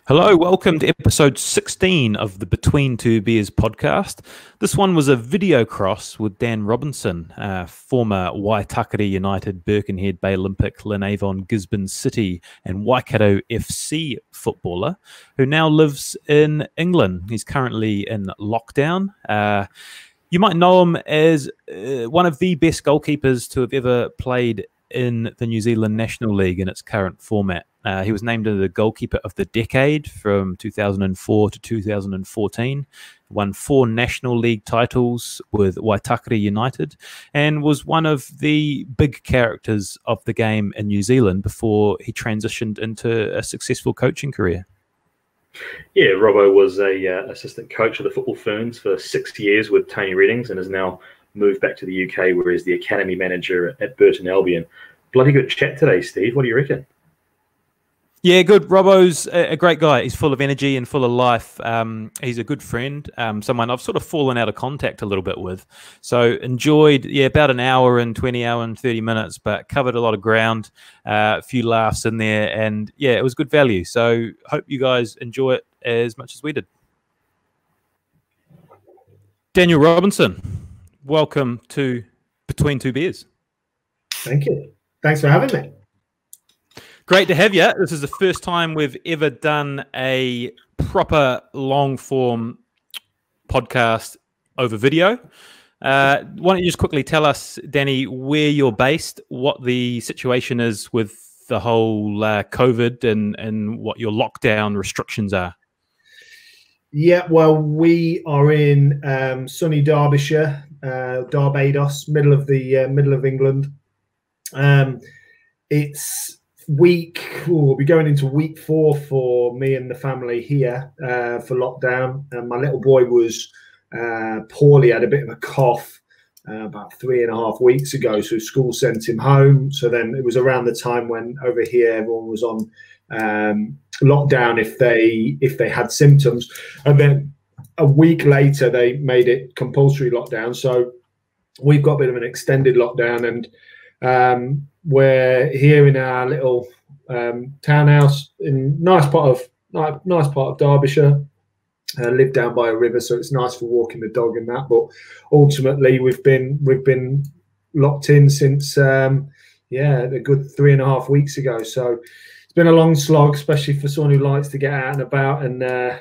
Hello, welcome to episode 16 of the Between Two Beers podcast. This one was a video cross with Dan Robinson, former Waikato United, Birkenhead Bay Olympic, Glenavon, Gisborne City and Waikato FC footballer who now lives in England. He's currently in lockdown. You might know him as one of the best goalkeepers to have ever played in the New Zealand National League in its current format. He was named the goalkeeper of the decade from 2004 to 2014, won 4 National League titles with Waikato United, and was one of the big characters of the game in New Zealand before he transitioned into a successful coaching career. Yeah, Robbo was a assistant coach of the Football Ferns for 6 years with Tony Reddings and has now moved back to the UK where he's the academy manager at Burton Albion. Bloody good chat today, Steve. What do you reckon? Yeah, good. Robbo's a great guy. He's full of energy and full of life. He's a good friend, someone I've sort of fallen out of contact a little bit with. So enjoyed, about an hour and 30 minutes, but covered a lot of ground, a few laughs in there. And yeah, it was good value. So hope you guys enjoy it as much as we did. Daniel Robinson, welcome to Between Two Beers. Thank you. Thanks for having me. Great to have you. This is the first time we've ever done a proper long-form podcast over video. Why don't you just quickly tell us, Danny, where you're based, what the situation is with the whole COVID and what your lockdown restrictions are? Yeah, well, we are in sunny Derbyshire, Barbados, middle of England. It's we'll be going into week 4 for me and the family here for lockdown. My little boy was poorly, had a bit of a cough about 3.5 weeks ago, so school sent him home. So then it was around the time when over here everyone was on lockdown if they had symptoms, and then a week later they made it compulsory lockdown. So we've got a bit of an extended lockdown, and we're here in our little townhouse in nice part of Derbyshire. Live down by a river, so it's nice for walking the dog and that. But ultimately, we've been locked in since a good 3.5 weeks ago. So it's been a long slog, especially for someone who likes to get out and about and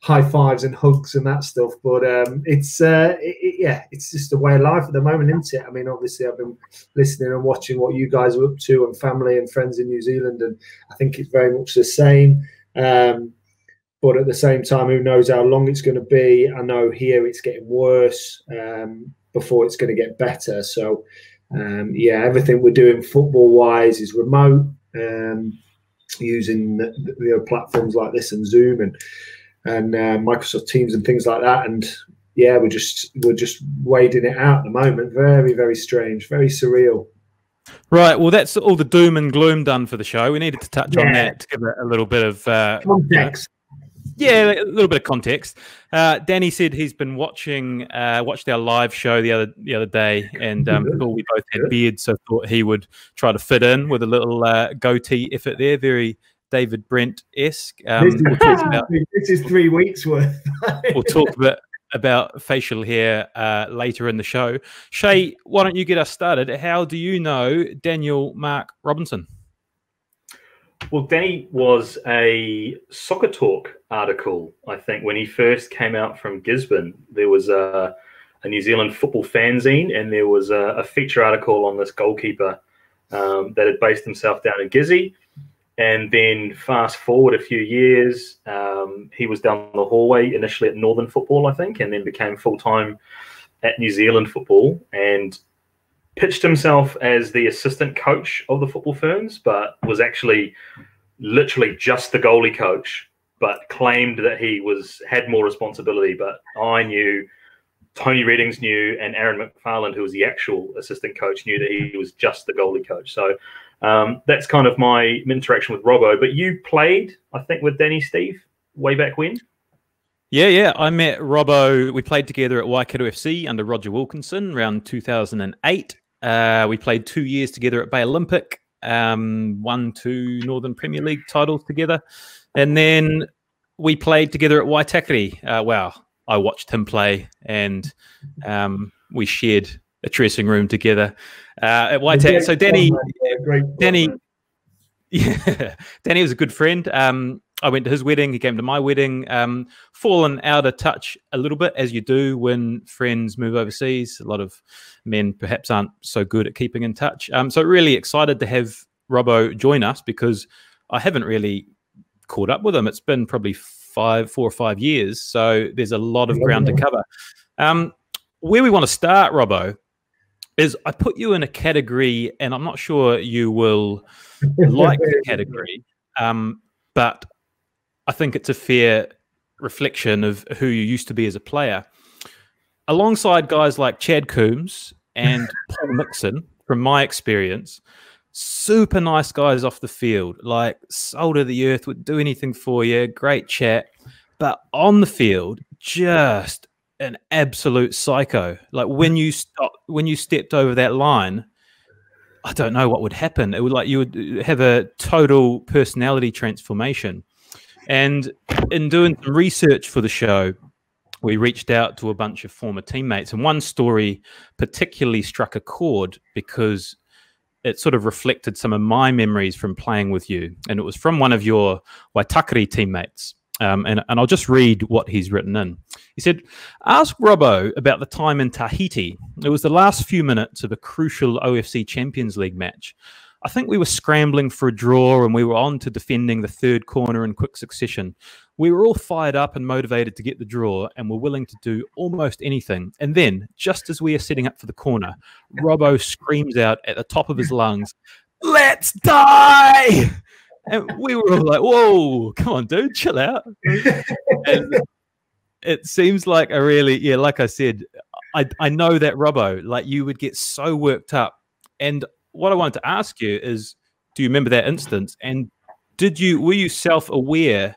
high fives and hugs and that stuff. But it's just a way of life at the moment, isn't it? I mean, obviously I've been listening and watching what you guys are up to and family and friends in New Zealand, and I think it's very much the same. But at the same time, who knows how long it's going to be? I know here it's getting worse before it's going to get better. So everything we're doing football wise is remote, using platforms like this and Zoom and Microsoft Teams and things like that, and we're just wading it out at the moment. Very, very strange, very surreal. Right, well, that's all the doom and gloom done for the show. We needed to touch on that to give it a little bit of context. A little bit of context. Danny said he's been watched our live show the other day, and thought we both had beards, so thought he would try to fit in with a little goatee effort there. Very David Brent-esque. This is 3 weeks worth. We'll talk a bit about facial hair later in the show. Shay, why don't you get us started? How do you know Daniel Mark Robinson? Well, Danny was a Soccer Talk article, I think, when he first came out from Gisborne. There was a New Zealand football fanzine, and there was a feature article on this goalkeeper that had based himself down in Gizzy. And then fast forward a few years, he was down the hallway initially at Northern Football, I think, and then became full-time at New Zealand Football and pitched himself as the assistant coach of the Football Ferns, but was actually literally just the goalie coach, but claimed that he had more responsibility. But I knew, Tony Reddings knew, and Aaron McFarland, who was the actual assistant coach, knew that he was just the goalie coach. So that's kind of my interaction with Robbo. But you played, I think, with Danny, Steve, way back when? Yeah. I met Robbo. We played together at Waikato FC under Roger Wilkinson around 2008. We played 2 years together at Bay Olympic, won 2 Northern Premier League titles together. And then we played together at Waikato. Wow, I watched him play, and we shared a dressing room together at Waikato. So Danny, yeah, Danny was a good friend. I went to his wedding. He came to my wedding. Fallen out of touch a little bit, as you do when friends move overseas. A lot of men perhaps aren't so good at keeping in touch. So really excited to have Robbo join us, because I haven't really caught up with him. It's been probably 4 or 5 years. So there's a lot of ground to cover. Where we want to start, Robbo, is I put you in a category, and I'm not sure you will like the category, but I think it's a fair reflection of who you used to be as a player. Alongside guys like Chad Coombs and Paul Nixon, from my experience, super nice guys off the field, like salt of the earth, would do anything for you, great chat. But on the field, just an absolute psycho. Like when you stepped over that line, I don't know what would happen. It would, like, you would have a total personality transformation. And in doing some research for the show, we reached out to a bunch of former teammates, and one story particularly struck a chord because it sort of reflected some of my memories from playing with you. And it was from one of your Waitakere teammates. And I'll just read what he's written in. He said, "Ask Robbo about the time in Tahiti. It was the last few minutes of a crucial OFC Champions League match. I think we were scrambling for a draw, and we were on to defending the third corner in quick succession. We were all fired up and motivated to get the draw, and were willing to do almost anything. And then, just as we are setting up for the corner, Robbo screams out at the top of his lungs, 'Let's die!' And we were all like, whoa, come on, dude, chill out." And it seems like a really, yeah, like I said, I know that Robbo, like, you would get so worked up. And what I wanted to ask you is, do you remember that instance? And were you self-aware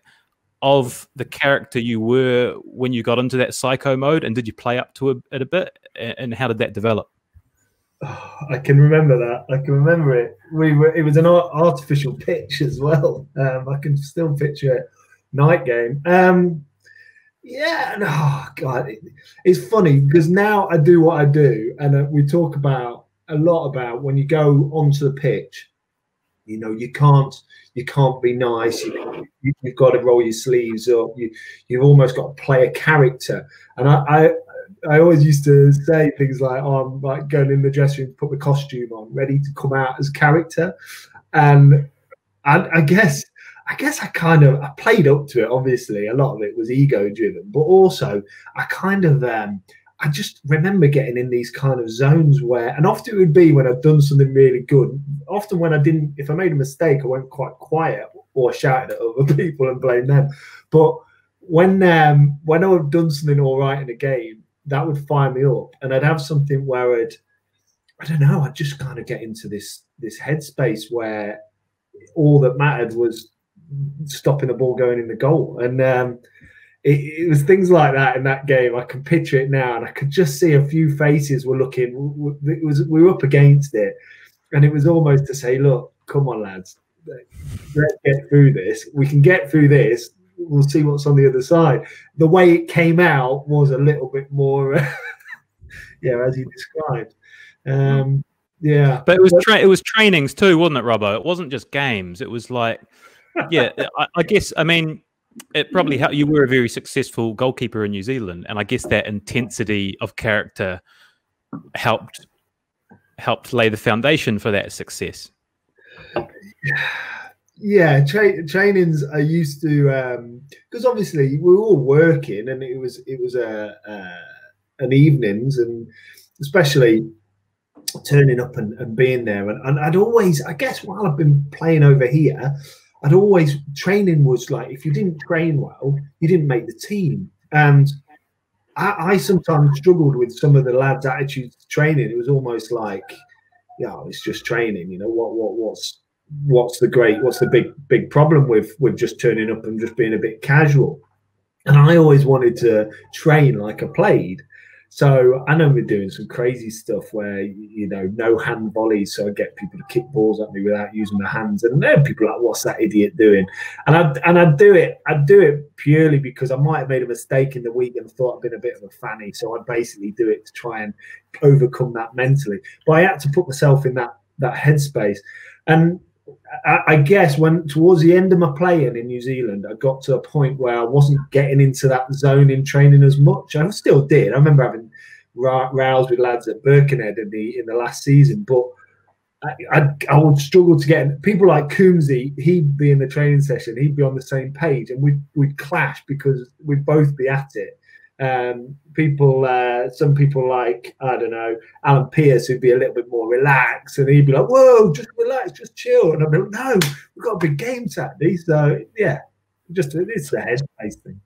of the character you were when you got into that psycho mode? And did you play up to it a bit? And how did that develop? Oh, I can remember that. I can remember it. It was an artificial pitch as well. I can still picture it. Night game. Yeah. Oh God, it's funny because now I do what I do, and we talk a lot about when you go onto the pitch. You know, you can't be nice. You've got to roll your sleeves up. You've almost got to play a character. And I always used to say things like, "Oh, I'm like going in the dressing room to put the costume on, ready to come out as character." And I guess I played up to it. Obviously, a lot of it was ego driven, but also I just remember getting in these kind of zones where, and often it would be when I'd done something really good. Often when if I made a mistake, I went quite quiet or shouted at other people and blamed them. But when I've done something all right in a game, that would fire me up, and I'd have something where I'd just kind of get into this headspace where all that mattered was stopping the ball going in the goal. And it was things like that in that game. I can picture it now, and I could just see a few faces were looking. We were up against it, and it was almost to say, "Look, come on, lads, let's get through this. We can get through this. We'll see what's on the other side." The way it came out was a little bit more, yeah, as you described. Yeah, but it was trainings too, wasn't it, Robbo? It wasn't just games. It was like, yeah, I guess. I mean, it probably helped. You were a very successful goalkeeper in New Zealand, and I guess that intensity of character helped lay the foundation for that success. Yeah, trainings I used to, because obviously we were all working, and it was an evenings, and especially turning up and being there, and I'd always, I guess, while I've been playing over here, training was like, if you didn't train well, you didn't make the team. And I sometimes struggled with some of the lads' attitudes to training. It was almost like, yeah, it's just training. You know, what's the big problem with just turning up and just being a bit casual? And I always wanted to train like I played. So I know we're doing some crazy stuff where, you know, no hand volleys, so I get people to kick balls at me without using their hands, and then people are like, what's that idiot doing? And I'd do it purely because I might have made a mistake in the week and thought I'd been a bit of a fanny, so I'd basically do it to try and overcome that mentally. But I had to put myself in that headspace. And I guess when towards the end of my playing in New Zealand, I got to a point where I wasn't getting into that zone in training as much. I still did. I remember having rows with lads at Birkenhead in the last season, but I would struggle to get people like Coombsy. He'd be in the training session, he'd be on the same page, and we'd clash because we'd both be at it. Some people like, I don't know, Alan Pearce, who'd be a little bit more relaxed, and he'd be like, whoa, just relax, just chill. And I'd be like, no, we've got a big game Saturday. So yeah, it's the headspace thing.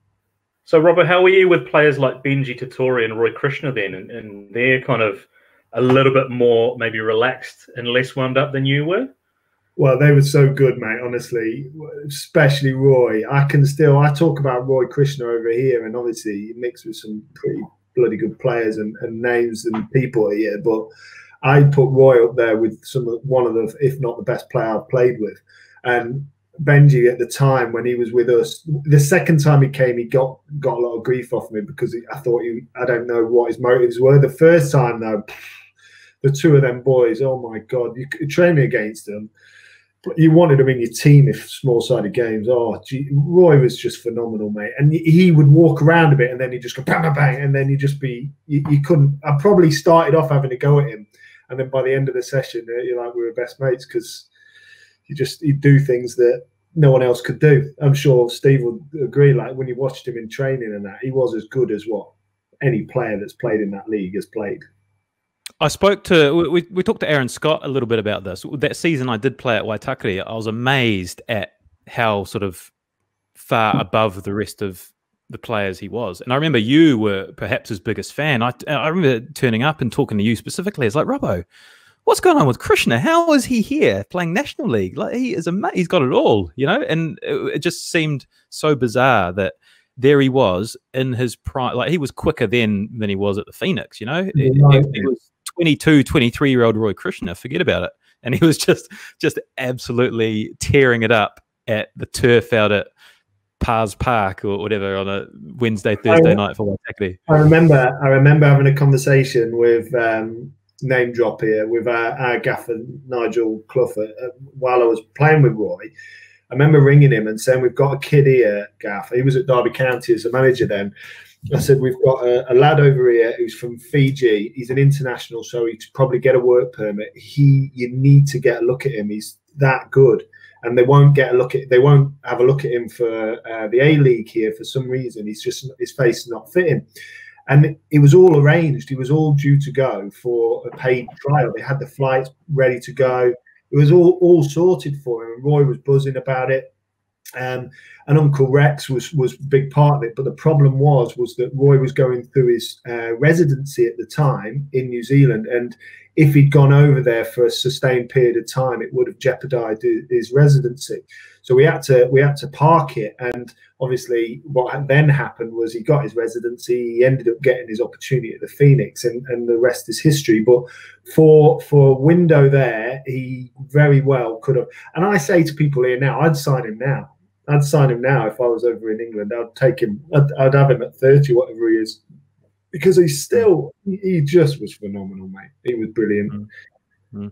So Robbo, how were you with players like Benji Tatori and Roy Krishna then, and they're kind of a little bit more maybe relaxed and less wound up than you were? Well, they were so good, mate, honestly, especially Roy. I talk about Roy Krishna over here, and obviously mixed with some pretty bloody good players and names and people here, but I put Roy up there with one of the, if not the best player I've played with. And Benji at the time when he was with us, the second time he came, he got a lot of grief off me because I don't know what his motives were. The first time, though, the two of them boys, oh my God, you could train against them. You wanted him in your team if small-sided games. Oh, gee, Roy was just phenomenal, mate. And he would walk around a bit, and then he'd just go bang, bang, bang, and then you couldn't. I probably started off having to go at him, and then by the end of the session, you're like, we were best mates because he'd do things that no one else could do. I'm sure Steve would agree. Like when you watched him in training and that, he was as good as what any player that's played in that league has played. We talked to Aaron Scott a little bit about this. That season I did play at Waitakere, I was amazed at how sort of far above the rest of the players he was. And I remember you were perhaps his biggest fan. I remember turning up and talking to you specifically. It's like, Robbo, what's going on with Krishna? How is he here playing National League? Like he is he's got it all, you know? And it just seemed so bizarre that there he was in his prime. Like he was quicker then than he was at the Phoenix, you know? He was 22, 23-year-old Roy Krishna, forget about it. And he was just absolutely tearing it up at the turf out at Pars Park or whatever on a Thursday night for Waitakere. I remember having a conversation with name drop here with our gaffer Nigel Clough while I was playing with Roy. I remember ringing him and saying, we've got a kid here, Gaff. He was at Derby County as a manager then. I said, we've got a lad over here who's from Fiji. He's an international, so he'd probably get a work permit. You need to get a look at him. He's that good. And they won't have a look at him for the A-League here for some reason. His face is not fitting. And it was all arranged. He was all due to go for a paid trial. They had the flights ready to go. It was all sorted for him. And Roy was buzzing about it. And Uncle Rex was a big part of it. But the problem was that Roy was going through his residency at the time in New Zealand. And if he'd gone over there for a sustained period of time, it would have jeopardized his residency. So we had to park it. And obviously what then happened was he got his residency. He ended up getting his opportunity at the Phoenix, and the rest is history. But for a window there, he very well could have. And I say to people here now, I'd sign him now. I'd sign him now if I was over in England. I'd take him. I'd have him at 30, whatever he is. Because he just was phenomenal, mate. He was brilliant. Mm-hmm.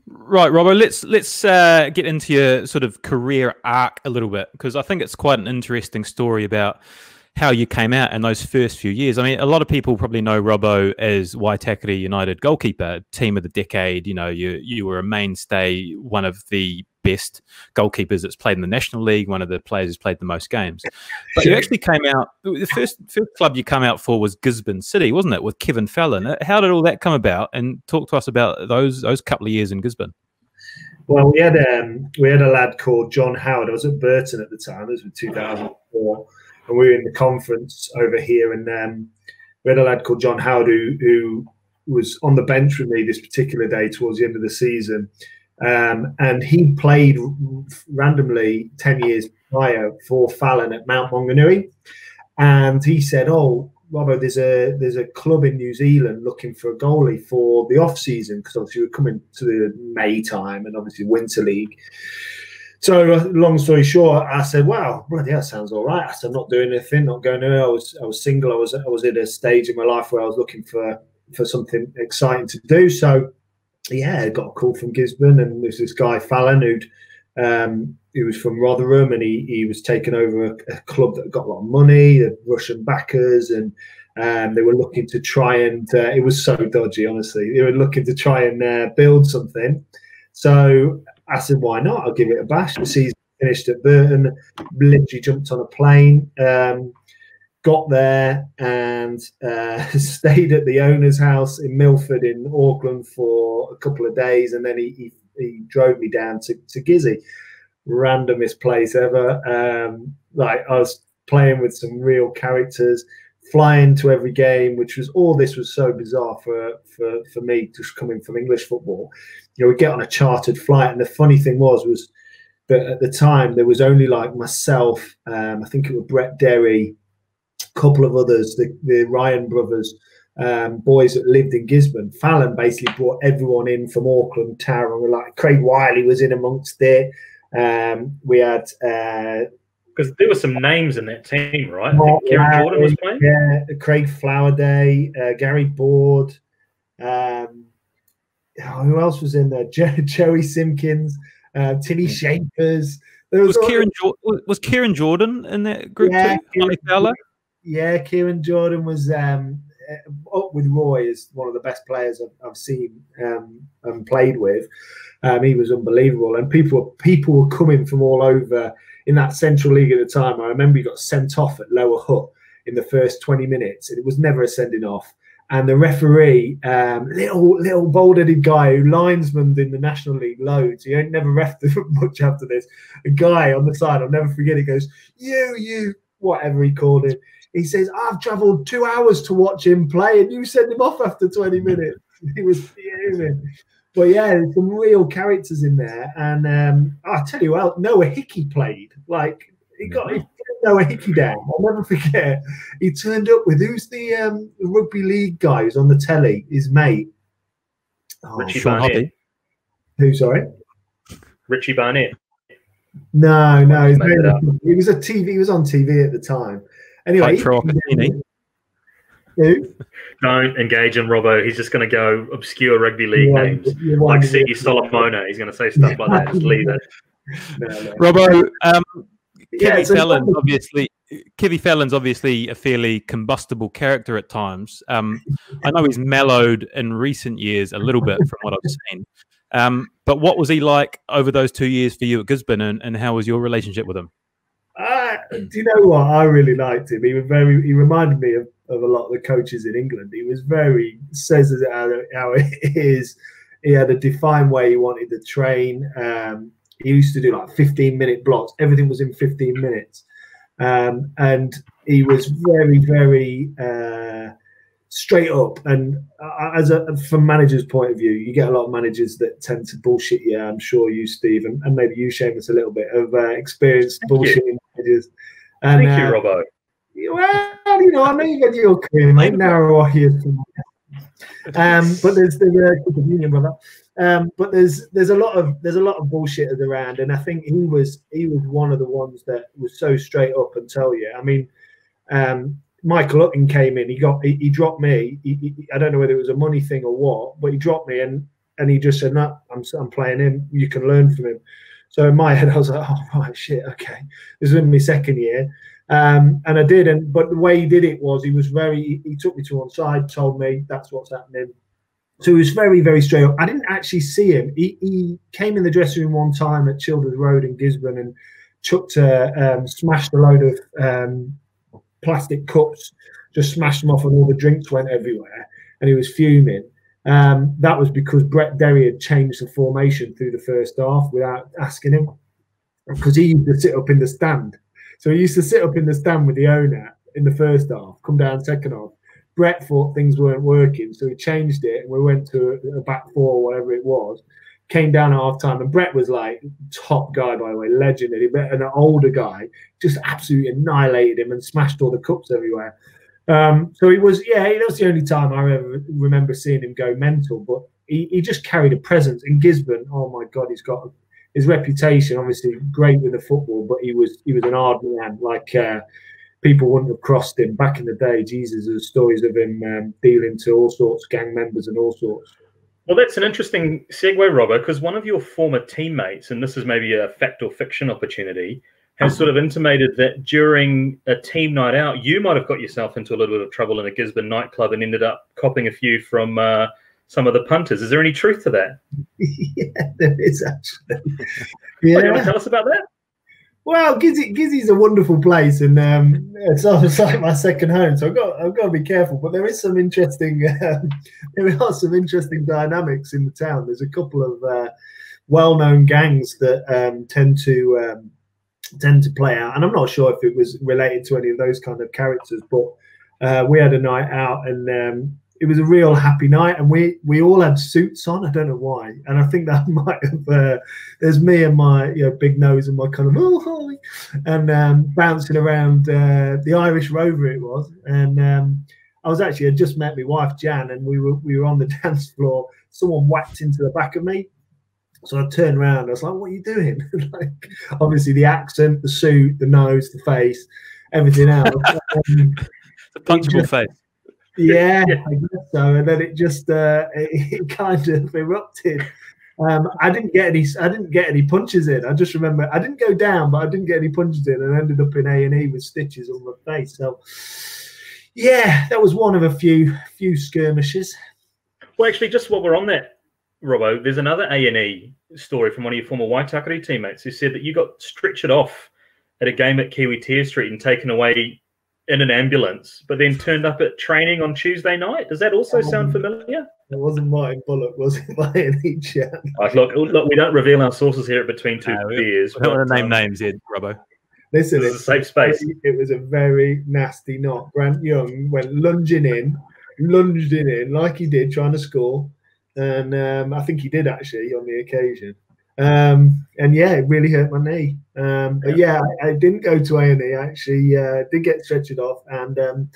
Right, Robbo, let's get into your sort of career arc a little bit, because I think it's quite an interesting story about how you came out in those first few years. I mean, a lot of people probably know Robbo as Waitakere United goalkeeper, team of the decade. You know, you were a mainstay, one of the best goalkeepers that's played in the National League, one of the players who's played the most games. But you actually came out, the first club you came out for was Gisborne City, wasn't it, with Kevin Fallon? How did all that come about? And talk to us about those couple of years in Gisborne. Well, we had a lad called John Howard. I was at Burton at the time. This was 2004. And we were in the conference over here, and we had a lad called John Howard who was on the bench with me this particular day towards the end of the season. And he played randomly 10 years prior for Fallon at Mount Maunganui. And he said, oh, Robbo, there's a club in New Zealand looking for a goalie for the off season, because obviously we're coming to the May time and obviously Winter League. So long story short, I said, "Wow, bloody hell, sounds all right." I said, "I'm not doing anything, not going anywhere." I was single. I was at a stage in my life where I was looking for something exciting to do. So yeah, I got a call from Gisborne, and there's this guy Fallon who was from Rotherham, and he was taking over a club that got a lot of money, the Russian backers, and they were looking to try and it was so dodgy, honestly. They were looking to try and build something. So I said, why not? I'll give it a bash. The season finished at Burton, literally jumped on a plane, got there and stayed at the owner's house in Milford in Auckland for a couple of days, and then he drove me down to Gizzy. Randomest place ever. Like, I was playing with some real characters, flying to every game, which was, all this was so bizarre for me, just coming from English football. You know, we get on a chartered flight, and the funny thing was that at the time there was only like myself, I think it was Brett Derry, a couple of others, the Ryan brothers, boys that lived in Gisborne. Fallon basically brought everyone in from Auckland town, and we're like, Craig Wiley was in amongst it. We had because there were some names in that team, right? I think Kieran Jordan was playing. Yeah, Craig Flowerday, Gary Board. Who else was in there? Joey Simpkins, Tinny Shapers. There was Kieran Jordan in that group too? Yeah, Kieran Jordan was up with Roy as one of the best players I've seen and played with. He was unbelievable, and people were coming from all over in that Central League at the time. I remember he got sent off at Lower Hutt in the first 20 minutes, and it was never a sending off. And the referee, little bald-headed guy who linesmaned in the National League loads, he ain't never refed much after this. A guy on the side, I'll never forget, he goes, you, whatever he called him. He says, I've travelled 2 hours to watch him play, and you send him off after 20 minutes. He was fuming. But yeah, there's some real characters in there. And I'll tell you what, Noah Hickey played. Like, he got Noah Hickey down. I'll never forget. He turned up with, who's the rugby league guy who's on the telly? His mate. Richie Barnett. Who, sorry? Richie Barnett. No. He was on TV at the time. Anyway, who? Don't engage him, Robbo. He's just going to go obscure rugby league names like C. Solomona. He's going to say stuff like that. Just leave it. No. Robbo, Kevin Fallon's obviously a fairly combustible character at times. I know he's mellowed in recent years a little bit from what I've seen. But what was he like over those 2 years for you at Gisborne, and how was your relationship with him? Do you know what? I really liked him. He reminded me of a lot of the coaches in England. He was says it how it is. He had a defined way he wanted to train. He used to do like 15-minute blocks. Everything was in 15 minutes. And he was very, very straight up. And from manager's point of view, you get a lot of managers that tend to bullshit you. I'm sure you, Steve, and maybe you, Seamus, a little bit of experienced bullshitting managers. And, Thank you, Robbo. Well, you know, I know you got your career, mate. Now here. But there's union, brother. But there's a lot of bullshitters around, and I think he was one of the ones that was so straight up and tell you. I mean, Michael Hutton came in. He dropped me. I don't know whether it was a money thing or what, but he dropped me, and he just said, "No, I'm playing him. You can learn from him." So in my head, I was like, "Oh right, shit, okay." This was in my second year. And I did, but the way he did it was he took me to one side, told me that's what's happening. So he was very, very straight up. I didn't actually see him. He came in the dressing room one time at Childers Road in Gisborne and smashed a load of plastic cups, just smashed them off, and all the drinks went everywhere, and he was fuming. That was because Brett Derry had changed the formation through the first half without asking him, because he used to sit up in the stand. So he used to sit up in the stand with the owner in the first half, come down second half. Brett thought things weren't working, so he changed it, and we went to a back four, whatever it was. Came down at half time, and Brett was like top guy, by the way, legendary, and an older guy, just absolutely annihilated him and smashed all the cups everywhere. So it was, yeah, that was the only time I ever remember seeing him go mental. But he just carried a presence in Gisborne. Oh my God, he's got his reputation. Obviously, great with the football, but he was an hard man. Like people wouldn't have crossed him back in the day. Jesus, there's stories of him dealing to all sorts, gang members and all sorts. Well, that's an interesting segue, Robbo, because one of your former teammates, and this is maybe a fact or fiction opportunity, has sort of intimated that during a team night out, you might have got yourself into a little bit of trouble in a Gisborne nightclub and ended up copping a few from some of the punters. Is there any truth to that? Yeah, there is actually. Yeah. Oh, you want to tell us about that? Well, Gizzy's a wonderful place, and it's like my second home. So I've got to be careful. But there is some interesting, there are some interesting dynamics in the town. There's a couple of well-known gangs that tend to play out, and I'm not sure if it was related to any of those kind of characters, but we had a night out, and it was a real happy night, and we all had suits on. I don't know why, and I think that might have there's me and my big nose and my kind of and bouncing around the Irish Rover it was, and I was actually, I'd just met my wife Jan, and we were on the dance floor. Someone whacked into the back of me. So I turned around. I was like, "What are you doing?" Like, obviously, the accent, the suit, the nose, the face, everything else. It's a punchable face. Yeah, I guess so. And then it just it kind of erupted. I didn't get any punches in. I just remember I didn't go down, but I didn't get any punches in, and ended up in A&E with stitches on my face. So yeah, that was one of a few skirmishes. Well, actually, just while we're on that, Robbo, there's another A&E story from one of your former Waikato teammates who said that you got stretchered off at a game at Kiwitea Street and taken away in an ambulance, but then turned up at training on Tuesday night. Does that also sound familiar? It wasn't Martin Bullock, was it? By any chance? Look, we don't reveal our sources here at Between Two Beers. I don't want to name names yet, Robbo. Listen, it's a safe space. It was a very nasty knock. Grant Young went lunged in like he did, trying to score. And I think he did actually on the occasion. And yeah, it really hurt my knee. But yeah, I didn't go to A&E. I actually did get stretchered off. And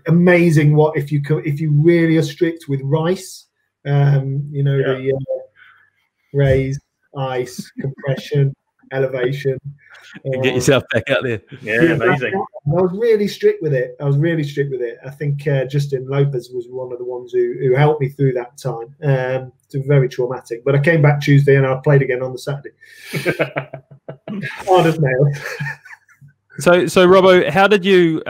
amazing what if you really are strict with rice, the raise, ice, compression, elevation. Get yourself back out there. Yeah, amazing. I was really strict with it. I think Justin Lopez was one of the ones who helped me through that time. It's very traumatic. But I came back Tuesday and I played again on the Saturday. Hard as nails. So Robbo, how did you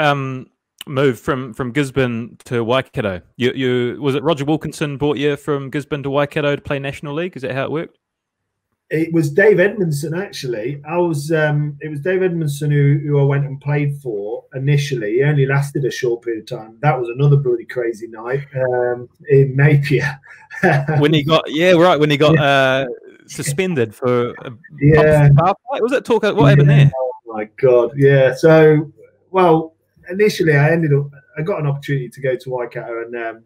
move from Gisborne to Waikato? You was it Roger Wilkinson brought you from Gisborne to Waikato to play National League? Is that how it worked? It was Dave Edmondson, actually. It was Dave Edmondson who I went and played for initially. He only lasted a short period of time. That was another bloody crazy night in Napier. when he got suspended for was it talk? What happened there? Oh my God, yeah. So, well, initially I got an opportunity to go to Waikato, and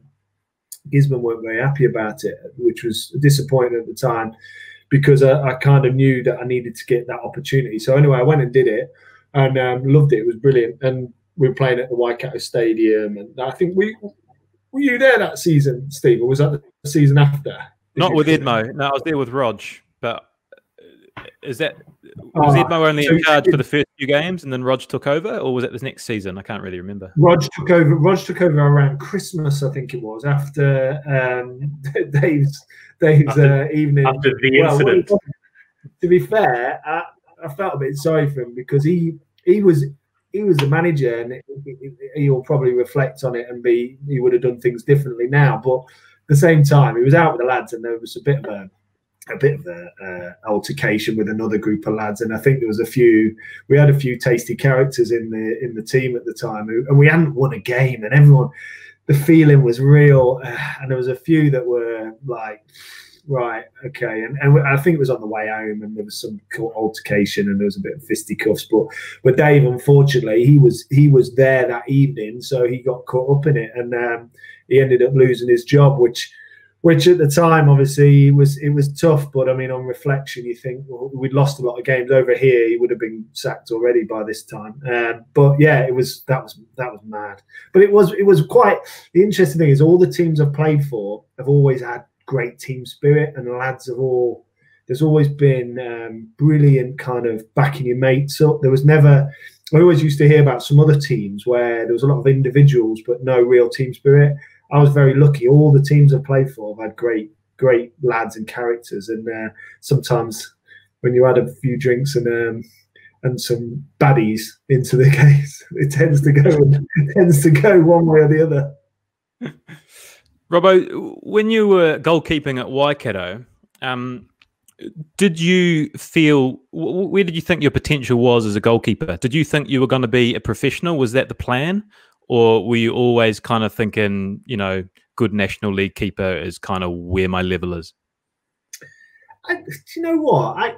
Gisborne weren't very happy about it, which was disappointing at the time, because I kind of knew that I needed to get that opportunity. So anyway, I went and did it, and loved it. It was brilliant. And we were playing at the Waikato Stadium, and I think were you there that season, Steve, or was that the season after? Not with Edmo. No, I was there with Rog. But was Edmo only in charge for the first few games, and then Rog took over, or was it this next season? I can't really remember. Rog took over around Christmas, I think it was, after Dave's evening. After the incident. To be fair, I felt a bit sorry for him, because he was the manager, and he'll probably reflect on it and he would have done things differently now. But at the same time, he was out with the lads, and there was a bit of a altercation with another group of lads, and I think we had a few tasty characters in the team at the time, and we hadn't won a game, and everyone, the feeling was real, and there was a few that were like, right, okay, and I think it was on the way home, and there was some altercation, and there was a bit of fisticuffs, but Dave, unfortunately, he was there that evening, so he got caught up in it, and he ended up losing his job, which which at the time, obviously, it was tough. But I mean, on reflection, you think, well, we'd lost a lot of games over here. He would have been sacked already by this time. But yeah, that was mad. But it was quite the interesting thing is all the teams I've played for have always had great team spirit, and the lads have all. There's always been brilliant kind of backing your mates up. There was never. I always used to hear about some other teams where there was a lot of individuals, but no real team spirit. I was very lucky. All the teams I played for have had great lads and characters. And sometimes when you add a few drinks and some baddies into the case, it tends to go one way or the other. Robbo, when you were goalkeeping at Waikato, did you feel, where did you think your potential was as a goalkeeper? Did you think you were going to be a professional? Was that the plan? Or were you always kind of thinking, you know, good National League keeper is kind of where my level is? Do you know what?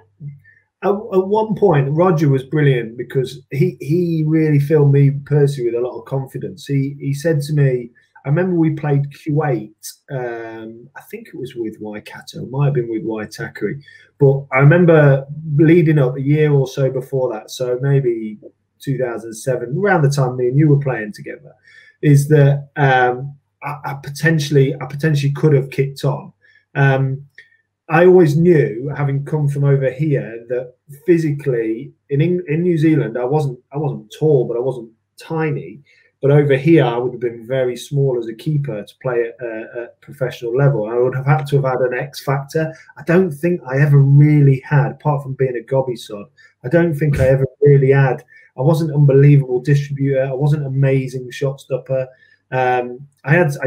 At one point, Roger was brilliant because he really filled me personally with a lot of confidence. He said to me, I remember we played Kuwait. I think it was with Waikato. It might have been with Waikato. But I remember leading up a year or so before that, so maybe 2007, around the time me and you were playing together, is that I potentially could have kicked on. I always knew, having come from over here, that physically in New Zealand I wasn't tall, but I wasn't tiny. But over here, I would have been very small as a keeper to play at a professional level. I would have had to have had an X factor. I don't think I ever really had, apart from being a gobby sod, I don't think I ever really had. I wasn't an unbelievable distributor. I wasn't an amazing shot stopper. I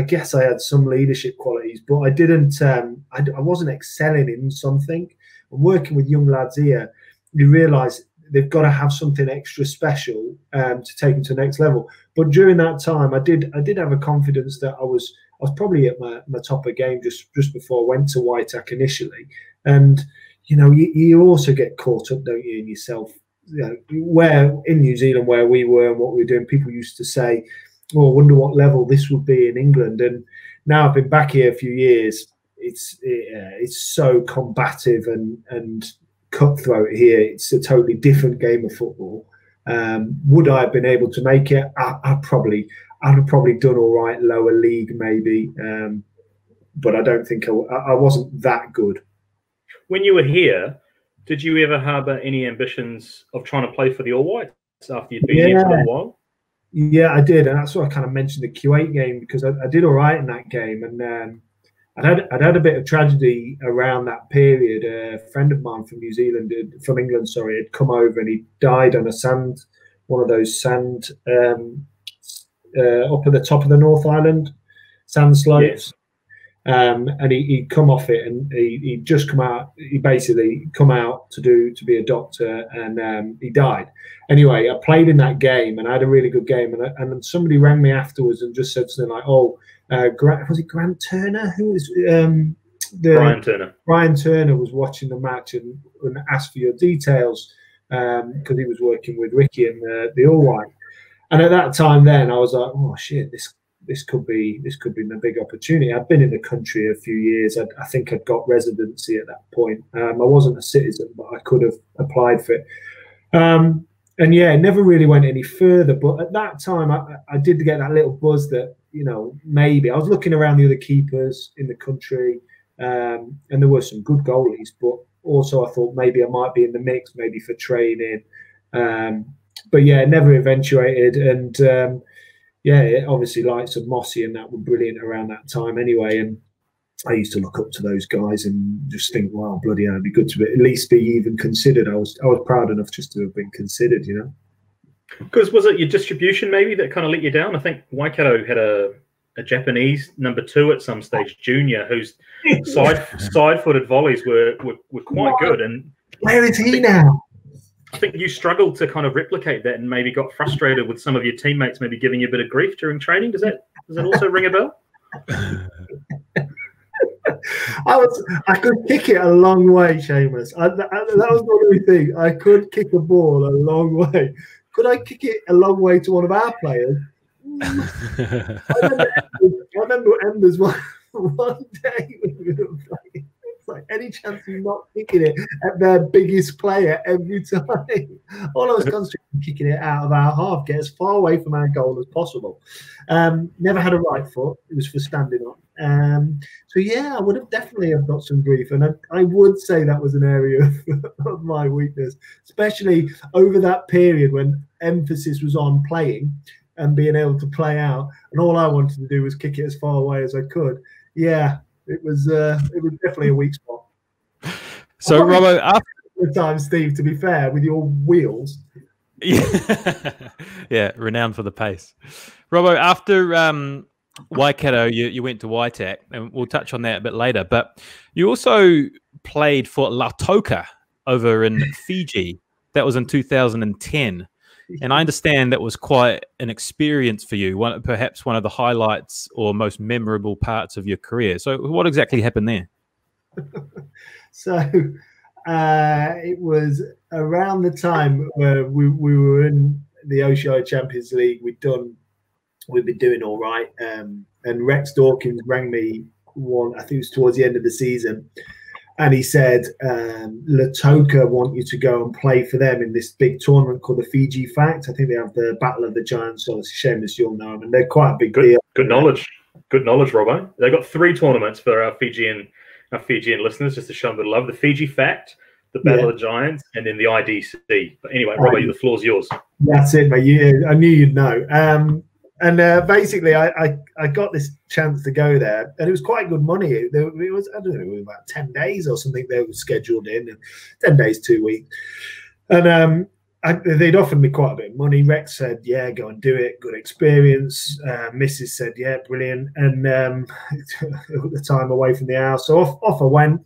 guess I had some leadership qualities, but I didn't. I wasn't excelling in something. And working with young lads here, you realise they've got to have something extra special to take them to the next level. But during that time, I did have a confidence that I was probably at my top of game just before I went to Whitehack initially. And you know, you also get caught up, don't you, in yourself. You know, where in New Zealand, where we were and what we were doing, people used to say, "Oh, I wonder what level this would be in England." And now I've been back here a few years. It's so combative and cutthroat here. It's a totally different game of football. Would I have been able to make it? I'd have probably done all right, lower league maybe, but I don't think I wasn't that good. When you were here, did you ever harbour any ambitions of trying to play for the All Whites after you'd been here for a while? Yeah, I did, and that's why I kind of mentioned the Kuwait game, because I did all right in that game, and I'd had a bit of tragedy around that period. A friend of mine from from England, had come over and he died on one of those sand up at the top of the North Island, sand slopes. Yes. And he'd come off it, and he'd just come out. He basically come out to be a doctor, and he died. Anyway, I played in that game, and I had a really good game. And somebody rang me afterwards and just said something like, "Oh, was it Grant Turner? Who was Brian Turner? Brian Turner was watching the match and asked for your details because he was working with Ricky and the All White." And at that time, then I was like, "Oh shit, this could be a big opportunity." I'd been in the country a few years. I think I'd got residency at that point. I wasn't a citizen, but I could have applied for it. And yeah, it never really went any further. But at that time, I did get that little buzz that, you know, maybe I was looking around the other keepers in the country, and there were some good goalies, but also I thought maybe I might be in the mix, maybe for training. But yeah, it never eventuated. And yeah, obviously likes of Mossy and that were brilliant around that time anyway. And I used to look up to those guys and just think, wow, bloody hell, it'd be good to at least be even considered. I was proud enough just to have been considered, you know. Because was it your distribution maybe that kind of let you down? I think Waikato had a Japanese number 2 at some stage, junior, whose side-footed volleys were quite good. And where is he now? I think you struggled to kind of replicate that and maybe got frustrated with some of your teammates maybe giving you a bit of grief during training. Does that also ring a bell? I could kick it a long way, Seamus. That was the only thing. I could kick a ball a long way. Could I kick it a long way to one of our players? I remember Ember's one day when we were playing, it's like any chance of not kicking it at their biggest player every time. All I was concentrating on kicking it out of our half, get as far away from our goal as possible. Never had a right foot. It was for standing on. So yeah, I would have definitely have got some grief, and I would say that was an area of my weakness, especially over that period when emphasis was on playing and being able to play out, and all I wanted to do was kick it as far away as I could. Yeah, it was definitely a weak spot. So Robbo, after the time, Steve, to be fair, with your wheels. Yeah, renowned for the pace. Robbo, after Waikato, you went to Waitak, and we'll touch on that a bit later. But you also played for Lautoka over in Fiji. That was in 2010. And I understand that was quite an experience for you, perhaps one of the highlights or most memorable parts of your career. So what exactly happened there? So it was around the time where we were in the OCI Champions League. We'd been doing all right. And Rex Dawkins rang me I think it was towards the end of the season. And he said, Lautoka want you to go and play for them in this big tournament called the Fiji Fact. I think they have the Battle of the Giants. So it's Seamus, you'll know them. And they're quite a big deal. Good knowledge. Good knowledge, Robbo. They've got 3 tournaments for our Fijian listeners, just to show them a bit of love. The Fiji Fact, the Battle of the Giants, and then the IDC. But anyway, Robbo, the floor's yours. That's it, mate. I knew you'd know. And basically, I got this chance to go there, and it was quite good money. It was, I don't know, it was about 10 days or something they were scheduled in, and 10 days, 2 weeks. And they'd offered me quite a bit of money. Rex said, yeah, go and do it. Good experience. Mrs. said, yeah, brilliant. And at the time away from the house, so off I went.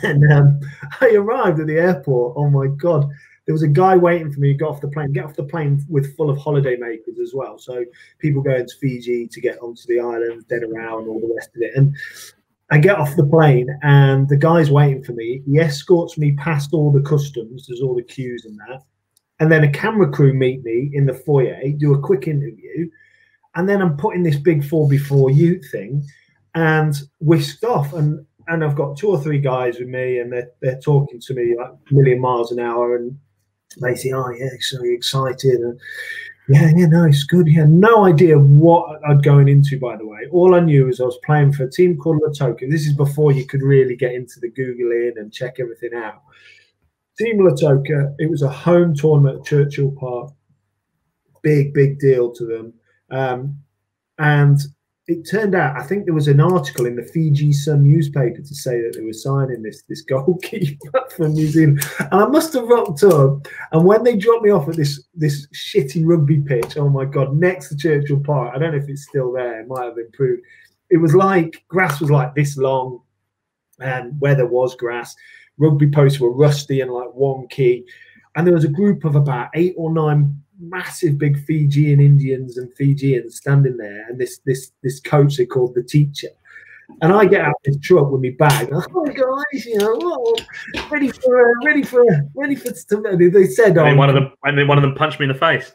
And I arrived at the airport. Oh, my God. There was a guy waiting for me. Get off the plane with full of holiday makers as well. So people going to Fiji to get onto the island, then around, all the rest of it. And I get off the plane, and the guy's waiting for me. He escorts me past all the customs. There's all the queues and that. And then a camera crew meet me in the foyer, do a quick interview. And then I'm put in this big 4x4 ute thing and whisked off. And I've got 2 or 3 guys with me, and they're talking to me like a million miles an hour. And they say, oh, yeah, so excited. And yeah, no, it's good. Yeah, no idea what I'd going into, by the way. All I knew was I was playing for a team called Lautoka. This is before you could really get into the Googling and check everything out. Team Lautoka, it was a home tournament at Churchill Park. Big deal to them. And it turned out, I think there was an article in the Fiji Sun newspaper to say that they were signing this goalkeeper from New Zealand. And I must have rocked up. And when they dropped me off at this shitty rugby pitch, oh my God, next to Churchill Park, I don't know if it's still there, it might have improved. It was like, grass was like this long, and where there was grass, rugby posts were rusty and like wonky. And there was a group of about 8 or 9 massive big Fijian Indians and Fijians standing there, and this coach they called the teacher. And I get out this truck with my bag. Oh guys, you know, ready for. They said, and then one of them punched me in the face.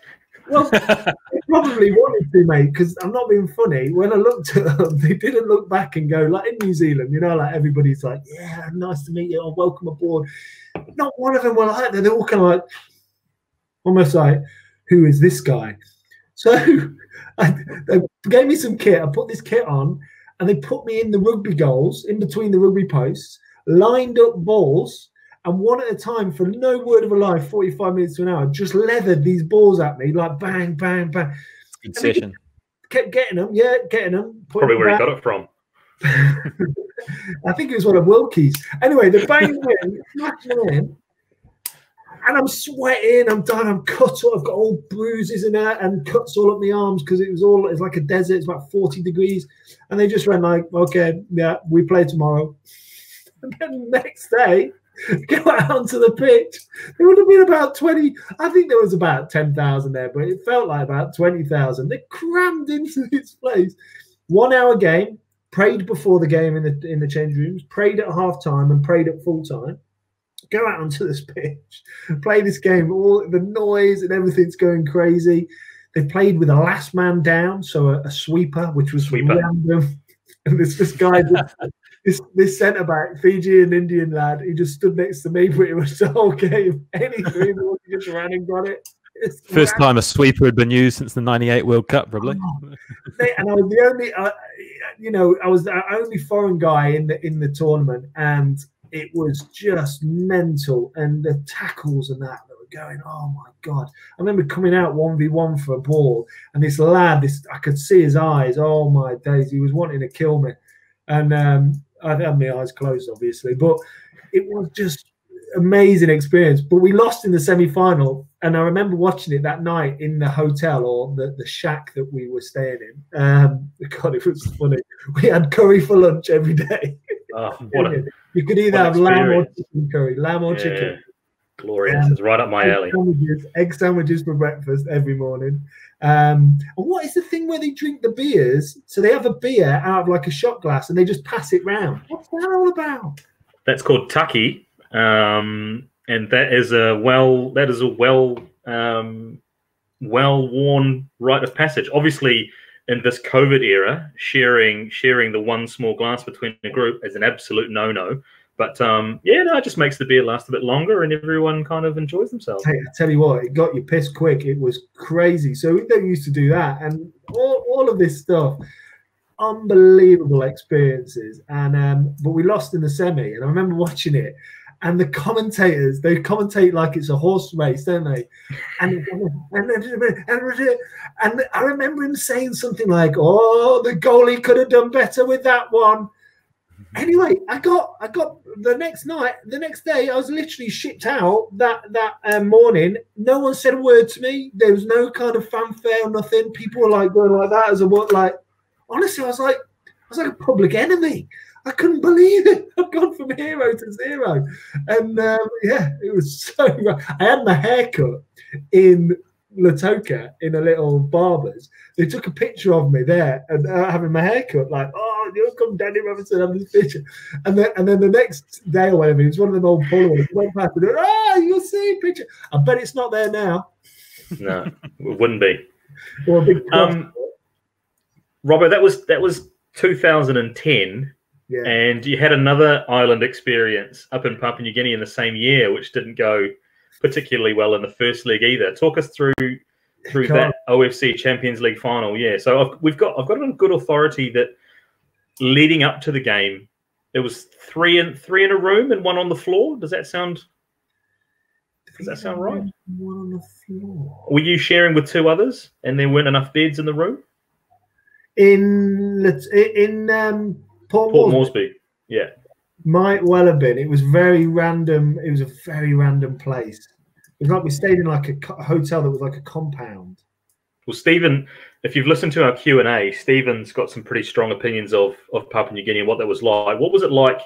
Well, they probably wanted to, mate, because I'm not being funny. When I looked at them, they didn't look back and go, like in New Zealand, you know, like everybody's like, yeah, nice to meet you, or welcome aboard. Not one of them were like that. They're all kind of like, almost like, who is this guy? So they gave me some kit. I put this kit on, and they put me in the rugby goals, in between the rugby posts, lined up balls, and one at a time, for no word of a lie, 45 minutes to an hour, just leathered these balls at me, like bang, bang, bang. Good session. Kept getting them, getting them. Probably where he got it from. I think it was one of Wilkie's. Anyway, they banged them in, smashed them in. And I'm sweating, I'm done, I'm cut up, I've got all bruises in there and cuts all up my arms because it's like a desert, it's about 40 degrees. And they just went like, okay, yeah, we play tomorrow. And then the next day, go out onto the pitch. There would have been about 20, I think there was about 10,000 there, but it felt like about 20,000. They crammed into this place. 1 hour game, prayed before the game in the change rooms, prayed at half time and prayed at full time. Go out onto this pitch, play this game, all the noise and everything's going crazy. They played with a last man down, so a sweeper, which was random. And this guy, this centre back, Fijian Indian lad, he just stood next to me pretty much the whole game. Any three balls, he just ran and got it. First time a sweeper had been used since the '98 World Cup, probably. And I was the only, I was the only foreign guy in the tournament, and it was just mental. And the tackles and that were going, oh my God. I remember coming out 1v1 for a ball, and this lad, I could see his eyes. Oh my days, he was wanting to kill me. And I'd had my eyes closed, obviously, but it was just amazing experience. But we lost in the semi-final, and I remember watching it that night in the hotel, or the shack that we were staying in. God, it was funny. We had curry for lunch every day. Oh, you could either have lamb or chicken curry, lamb or chicken. Glorious. It's right up my alley. Egg sandwiches for breakfast every morning. And what is the thing where they drink the beers? So they have a beer out of like a shot glass and they just pass it round. What's that all about? That's called taki, and that is a well-worn rite of passage. Obviously, in this COVID era, sharing the one small glass between a group is an absolute no-no. But it just makes the beer last a bit longer, and everyone kind of enjoys themselves. I tell you what, it got you pissed quick. It was crazy. So we don't used to do that, and all of this stuff, unbelievable experiences. And but we lost in the semi, and I remember watching it. And the commentators, they commentate like it's a horse race, don't they? And I remember him saying something like, "Oh, the goalie could have done better with that one." Anyway, I got the next day, I was literally shipped out that morning. No one said a word to me. There was no kind of fanfare or nothing. People were like going like that as a what? Like, honestly, I was like a public enemy. I couldn't believe it. I've gone from hero to zero, and it was so. I had my haircut in Lautoka in a little barber's. They took a picture of me there and having my haircut, like, oh, you'll come Danny Robinson have this picture. And then the next day or whatever, it was one of them old Polaroids. Went past and went, oh, you'll see a picture. I bet it's not there now. No, it wouldn't be. Or a big Robbo, that was 2010. Yeah. And you had another island experience up in Papua New Guinea in the same year, which didn't go particularly well in the first league either. Talk us through that OFC Champions League final. Yeah, so I've got it on good authority that leading up to the game, there was three in a room and one on the floor. Does that sound right? One on the floor. Were you sharing with two others, and there weren't enough beds in the room? In Port Moresby. Yeah. Might well have been. It was very random. It was a very random place. It was like we stayed in like a hotel that was like a compound. Well, Stephen, if you've listened to our Q&A, Stephen's got some pretty strong opinions of Papua New Guinea and what that was like. What was it like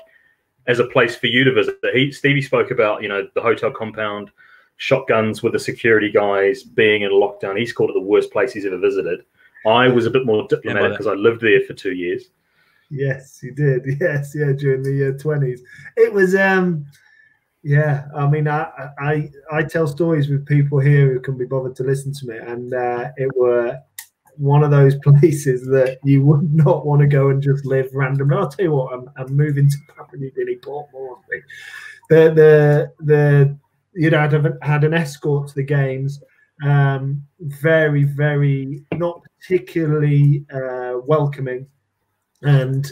as a place for you to visit? Stevie spoke about, the hotel compound, shotguns with the security guys, being in lockdown. He's called it the worst place he's ever visited. I was a bit more diplomatic because I lived there for 2 years. Yes, you did. Yes, yeah, during the 20s. It was, I mean, I tell stories with people here who can be bothered to listen to me, and it were one of those places that you would not want to go and just live randomly. I'll tell you what, I'm moving to Papua New Guinea, Port Moresby. I'd had an escort to the games. Very, very not particularly welcoming. And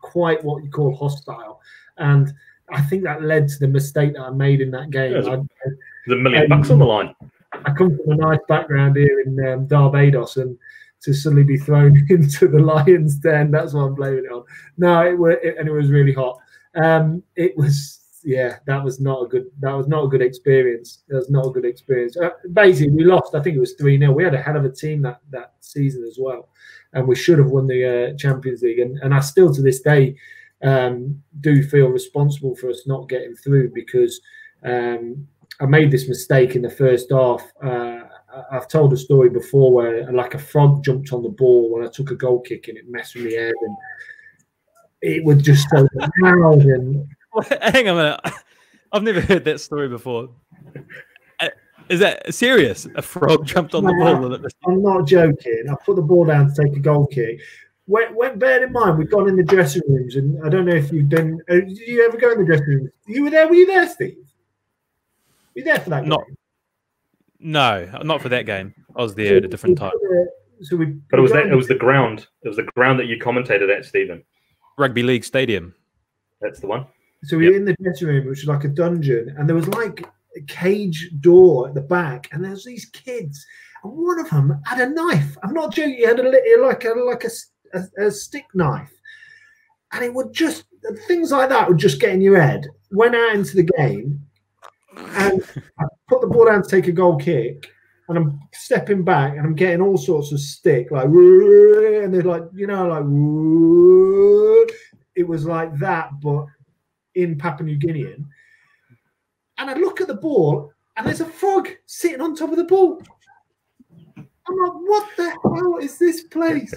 quite what you call hostile, and I think that led to the mistake that I made in that game. There's $1 million on the line. I come from a nice background here in Barbados, and to suddenly be thrown into the lion's den, that's what I'm blaming it on. No, it was really hot. It was. Yeah, that was not a good experience. That was not a good experience. Basically, we lost. I think it was 3-0. We had a hell of a team that season as well, and we should have won the Champions League. And I still, to this day, do feel responsible for us not getting through, because I made this mistake in the first half. I've told a story before where like a frog jumped on the ball when I took a goal kick, and it messed with my head, and it was just so loud and. Hang on a minute. I've never heard that story before. Is that serious? A frog jumped on the ball? I'm not joking. I put the ball down to take a goal kick. when bear in mind we've gone in the dressing rooms, and I don't know if you've been. Did you ever go in the dressing rooms? You were there. Were you there, Steve? Were you there for that game? No, not for that game. I was there at a different time. But it was the ground. It was the ground that you commentated at, Stephen. Rugby League Stadium. That's the one. So we were in the dressing room, which was like a dungeon, and there was like a cage door at the back, and there's these kids, and one of them had a knife. I'm not joking. He had a stick knife, and it would just things like that would just get in your head. Went out into the game, and I put the ball down to take a goal kick, and I'm stepping back, and I'm getting all sorts of stick, like, and they're like, it was like that, but in Papua New Guinean. And I look at the ball, and there's a frog sitting on top of the ball. I'm like, what the hell is this place?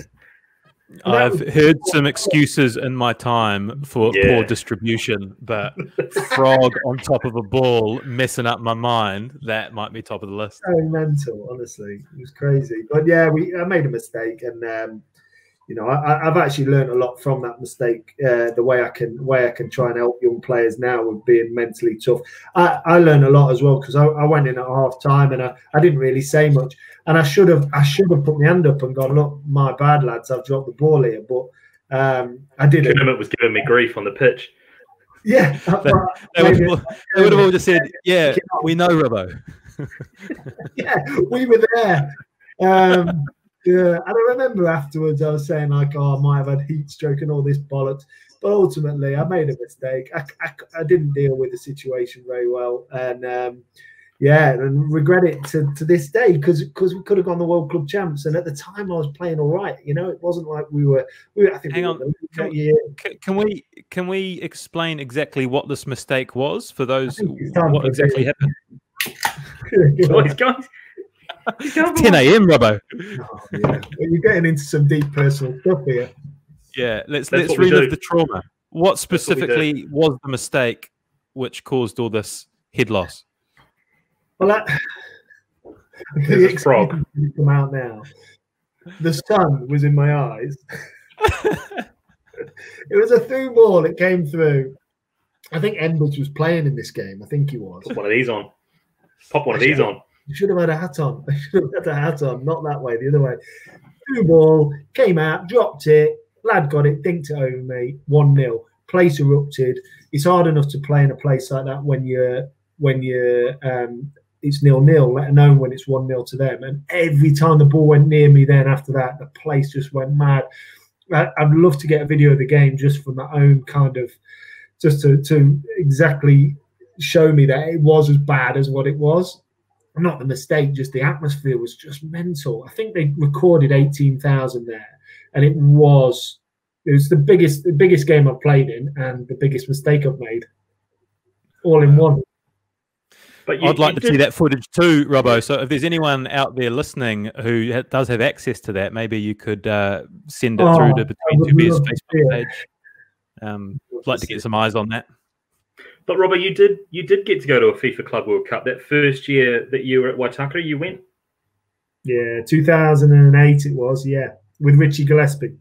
I've heard some excuses in my time for poor distribution, but frog on top of a ball messing up my mind, that might be top of the list. So mental, honestly. It was crazy. But yeah, I made a mistake, and I've actually learned a lot from that mistake. The way I can try and help young players now with being mentally tough. I learned a lot as well, because I went in at half time and I didn't really say much. And I should have put my hand up and gone, look, my bad, lads, I've dropped the ball here. But I didn't. Kermit was giving me grief on the pitch. Yeah. They would have all just said, yeah, we know, Robbo. Yeah, we were there. Yeah, and I remember afterwards I was saying, like, I might have had heat stroke and all this bollocks. But ultimately, I made a mistake. I didn't deal with the situation very well. And and regret it to this day, because we could have gone the World Club champs, and at the time I was playing all right. It wasn't like we were. I think. Hang on. Can we explain exactly what this mistake was for those? What exactly happened? Guys. 10 a.m. Robbo. Oh, yeah. Well, you're getting into some deep personal stuff here. Yeah, let's relive the trauma. What specifically was the mistake which caused all this head loss? Well, the frog come out now. The sun was in my eyes. It was a through ball. It came through. I think Embers was playing in this game. I think he was. Put one of these on. Pop one of these on. You should have had a hat on. I should have had a hat on, not that way, the other way. Through ball, came out, dropped it. Lad got it, dinked it over me. 1-0. Place erupted. It's hard enough to play in a place like that when it's 0-0, let alone when it's 1-0 to them. And every time the ball went near me, then after that, the place just went mad. I'd love to get a video of the game just for my own kind of, just to exactly show me that it was as bad as what it was. Not the mistake, just the atmosphere was just mental. I think they recorded 18,000 there, and it was the biggest game I've played in, and the biggest mistake I've made, all in one. But I'd like to see that footage too, Robbo. So if there's anyone out there listening who does have access to that, maybe you could send it through to Between Two Beers Facebook page. I'd like to get some eyes on that. But Robbo, you did get to go to a FIFA Club World Cup that first year that you were at Waikato. You went. Yeah, 2008 it was. Yeah, with Richie Gillespie.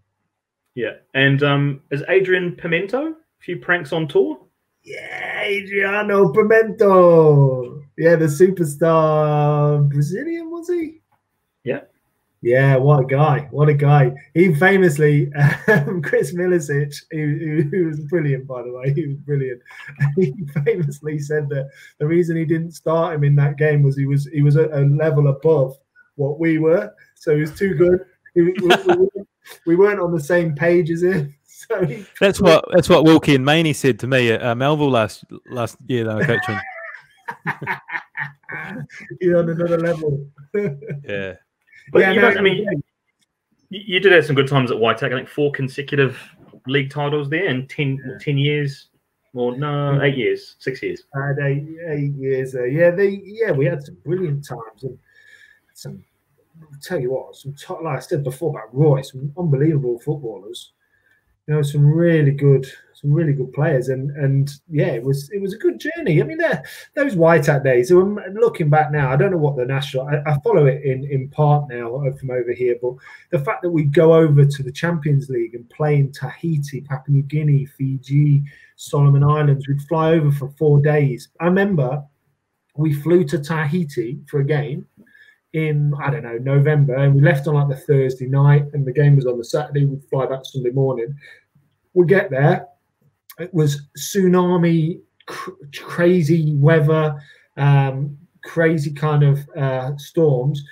Yeah, and is Adrian Pimento a few pranks on tour? Yeah, Adriano Pimento. Yeah, the superstar Brazilian, was he? Yeah. Yeah, what a guy. What a guy. He famously, Chris Milicic, who was brilliant, by the way, he was brilliant. He famously said that the reason he didn't start him in that game was he was a level above what we were. So he was too good. We weren't on the same page as him. So that's what Wilkie and Maney said to me at Melville last year they were coaching. You're on another level. Yeah. But yeah, you did have some good times at Waikato. I think 4 consecutive league titles there in 10 years. Or no, 8 years, 6 years. I had 8 years there. Yeah, we had some brilliant times, and I'll tell you what, like I said before about Roy, some unbelievable footballers. some really good players, and yeah, it was a good journey. I mean, those Whiteout days. Looking back now, I don't know what the national. I follow it in part now from over here, but the fact that we go over to the Champions League and play in Tahiti, Papua New Guinea, Fiji, Solomon Islands, we'd fly over for 4 days. I remember we flew to Tahiti for a game in, I don't know, November, and we left on like the Thursday night, and the game was on the Saturday. We'd fly back Sunday morning. We get there, it was tsunami, crazy weather, crazy kind of storms.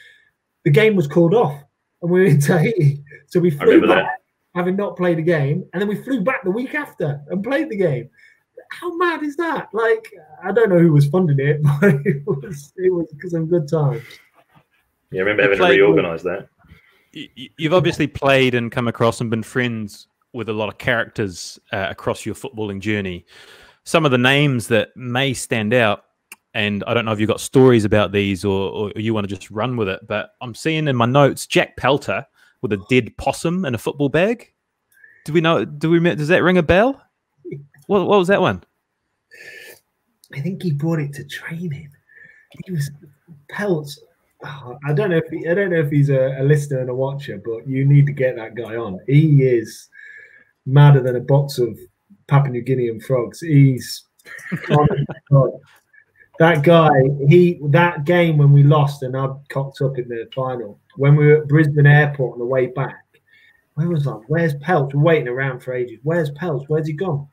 The game was called off, and we were in Tahiti, so we flew back, having not played a game, and then we flew back the week after and played the game. How mad is that? Like, I don't know who was funding it, but it was some good times. Yeah, I remember having to reorganise that. You've obviously played and come across and been friends with a lot of characters across your footballing journey. Some of the names that may stand out, and I don't know if you've got stories about these or you want to just run with it, but I'm seeing in my notes Jack Pelter with a dead possum in a football bag. Does that ring a bell? What was that one? I think he brought it to training. He was Pelts. Oh, I don't know if he's a listener and a watcher, but you need to get that guy on. He is madder than a box of Papua New Guinean frogs. He's that guy. That game when we lost and I cocked up in the final, when we were at Brisbane Airport on the way back, where was that? Where's Pelts? We're waiting around for ages. Where's Pelts? Where's he gone?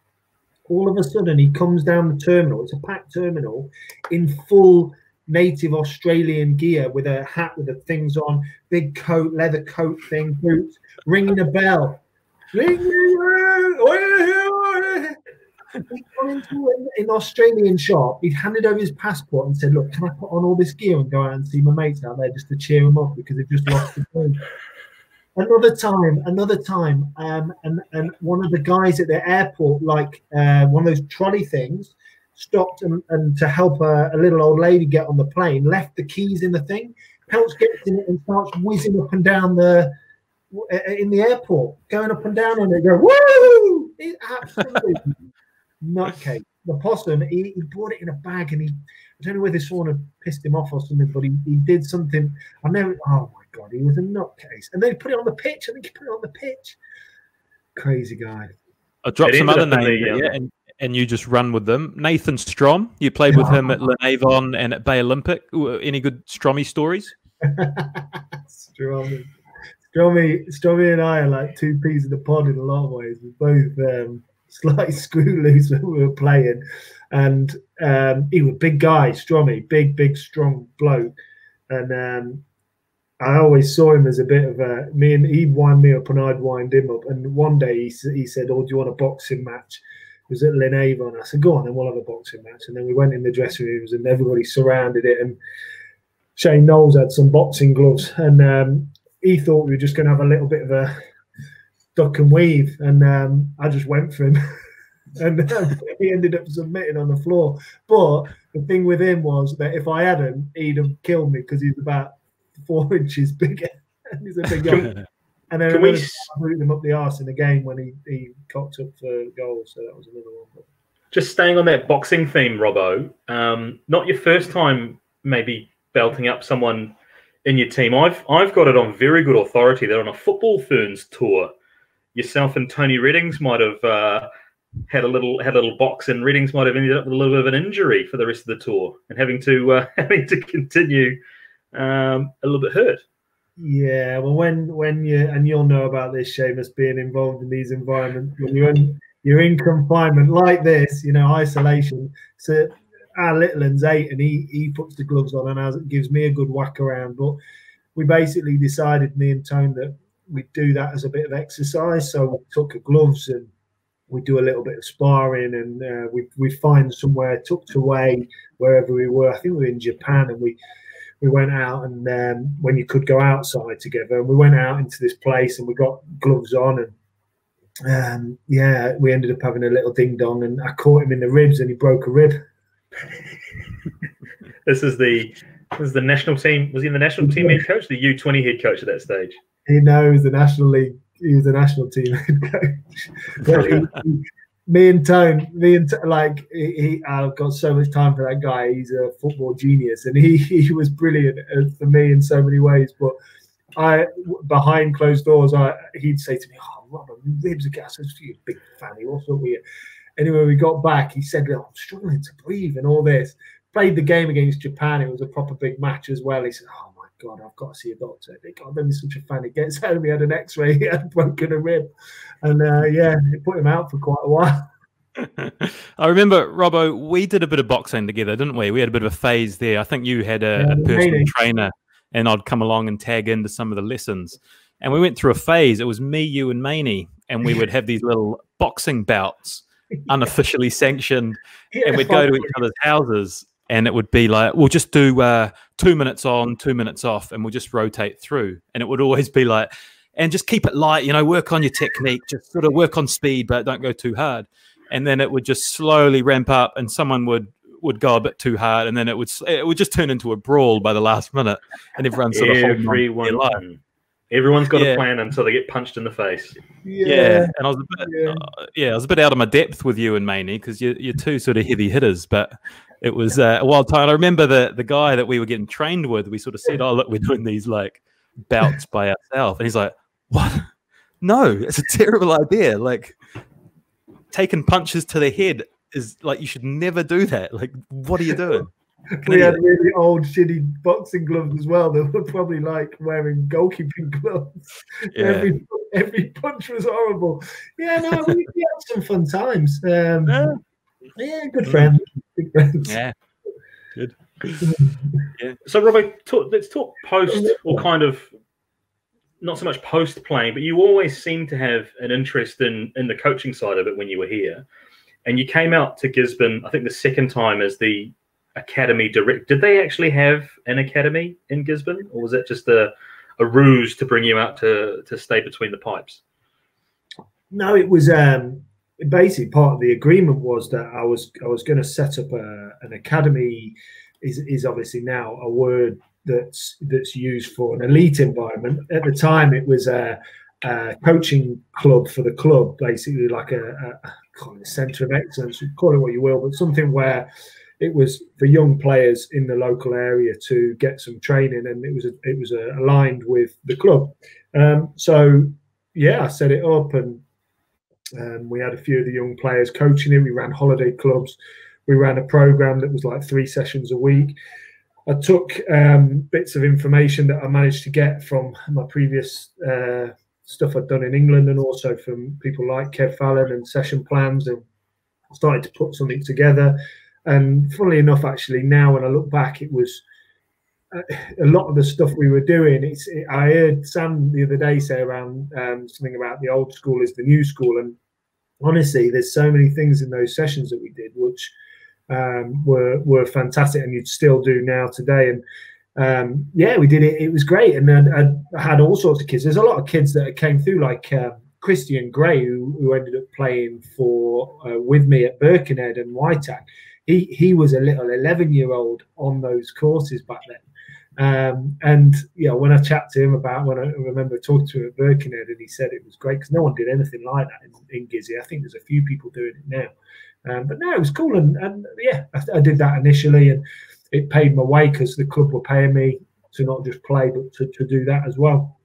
All of a sudden, he comes down the terminal. It's a packed terminal in full native Australian gear with a hat with the things on, big coat, leather coat thing, boots, ringing a bell. In Australian shop, he'd handed over his passport and said, "Look, can I put on all this gear and go out and see my mates out there just to cheer them up because they've just lost the game?" Another time, and one of the guys at the airport, like one of those trolley things, stopped and to help a little old lady get on the plane, left the keys in the thing. Pelts gets in it and starts whizzing up and down in the airport, going up and down on it, go, woo! He's absolutely nutcase. The possum, he brought it in a bag, and I don't know whether someone had pissed him off or something, but he did something. Oh my God, he was a nutcase. And then he put it on the pitch. I think he put it on the pitch. Crazy guy. I'll drop some other names, and you just run with them. Nathan Strom, you played with him at Glenavon and at Bay Olympic. Any good Strommy stories? Strommy and I are like two peas in the pod in a lot of ways. We're both slightly screw loose when we were playing, and he was a big guy, Strommy, big strong bloke, and I always saw him as a bit of he'd wind me up and I'd wind him up. And one day he said, "Oh, do you want a boxing match?" It was at Glenavon. I said, "Go on, then we'll have a boxing match." And then we went in the dressing rooms and everybody surrounded it, and Shane Knowles had some boxing gloves, and he thought we were just going to have a little bit of a duck and weave, and I just went for him, and he ended up submitting on the floor. But the thing with him was that if I hadn't, he'd have killed me because he's about 4 inches bigger, and he's a big guy. And then I booted him up the arse in the game when he cocked up for goals. So that was another one. But just staying on that boxing theme, Robbo, not your first time maybe belting up someone in your team. I've got it on very good authority that on a Football Ferns tour, yourself and Tony Reddings might have had a little box, and Reddings might have ended up with a little bit of an injury for the rest of the tour and having to continue a little bit hurt. Yeah, well, when you, and you'll know about this, Seamus, being involved in these environments, when you're in confinement like this, isolation. So our little one's 8, and he puts the gloves on and gives me a good whack around. But we basically decided, me and Tone, that we'd do that as a bit of exercise. So we took the gloves and we do a little bit of sparring, and we find somewhere tucked away wherever we were. I think we were in Japan, and we went out, and when you could go outside together, and we went out into this place and we got gloves on, and we ended up having a little ding dong, and I caught him in the ribs and he broke a rib. This is the national team. Was he the national team head coach, the U20 head coach at that stage? He knows the National League he was the national team head coach. But me and Tone, like I've got so much time for that guy. He's a football genius, and he was brilliant for me in so many ways. But behind closed doors, he'd say to me, "Oh, Robbo, ribs again." I said, "You big fanny, what's up with you?" Anyway, we got back. He said, "Oh, I'm struggling to breathe and all this." Played the game against Japan. It was a proper big match as well. He said, "Oh my God, I've got to see a doctor." They got him such a fan. He gets home, he had an X-ray, he had broken a rib, and yeah, it put him out for quite a while. I remember, Robbo, we did a bit of boxing together, didn't we? We had a bit of a phase there. I think you had a personal trainer, and I'd come along and tag into some of the lessons. And we went through a phase. It was me, you, and Maney, and we would have these little boxing bouts, unofficially sanctioned, and we'd go to each other's houses. And it would be like, we'll just do 2 minutes on, 2 minutes off, and we'll just rotate through. And it would always be like, and just keep it light, you know, work on your technique, just sort of work on speed, but don't go too hard. And then it would just slowly ramp up, and someone would go a bit too hard, and then it would just turn into a brawl by the last minute, and everyone's sort of everyone's got a plan until they get punched in the face. Yeah, and I was a bit out of my depth with you and Maney, because you're two sort of heavy hitters, but it was a wild time. I remember the guy that we were getting trained with, we sort of said, "Oh, look, we're doing these like bouts by ourselves," and he's like, "What? No, it's a terrible idea. Like, taking punches to the head is like, you should never do that. Like, what are you doing?" We had really old, shitty boxing gloves as well. They were probably like wearing goalkeeping gloves. Yeah. Every punch was horrible. Yeah, no, we had some fun times. Yeah, good friends. Big friends. Yeah, good. Yeah. So, Robbo, let's talk post, or kind of not so much post playing, but you always seem to have an interest in the coaching side of it when you were here, and you came out to Gisborne, I think, the second time as the academy director. Did they actually have an academy in Gisborne, or was that just a ruse to bring you out to stay between the pipes? No, it was basically part of the agreement was that I was going to set up an academy. Is obviously now a word that's used for an elite environment. At the time, it was a coaching club for the club, basically like a centre of excellence. You call it what you will, but something where it was for young players in the local area to get some training, and it was aligned with the club. So yeah, I set it up, and we had a few of the young players coaching it. We ran holiday clubs. We ran a program that was like 3 sessions a week. I took bits of information that I managed to get from my previous stuff I'd done in England, and also from people like Kev Fallon and session plans, and started to put something together. And funnily enough, actually, now when I look back, it was a lot of the stuff we were doing. I heard Sam the other day say around something about the old school is the new school, and honestly, there's so many things in those sessions that we did which were fantastic, and you'd still do now today. And yeah, we did it. It was great, and then I had all sorts of kids. There's a lot of kids that came through, like Christian Gray, who ended up playing with me at Birkenhead and Waikato. He was a little 11-year-old on those courses back then. And you know, when I chat to him when I remember talking to him at Birkenhead, and he said it was great because no one did anything like that in Gizzy. I think there's a few people doing it now, but no, it was cool. And yeah, I did that initially, and it paid my way because the club were paying me to not just play, but to do that as well.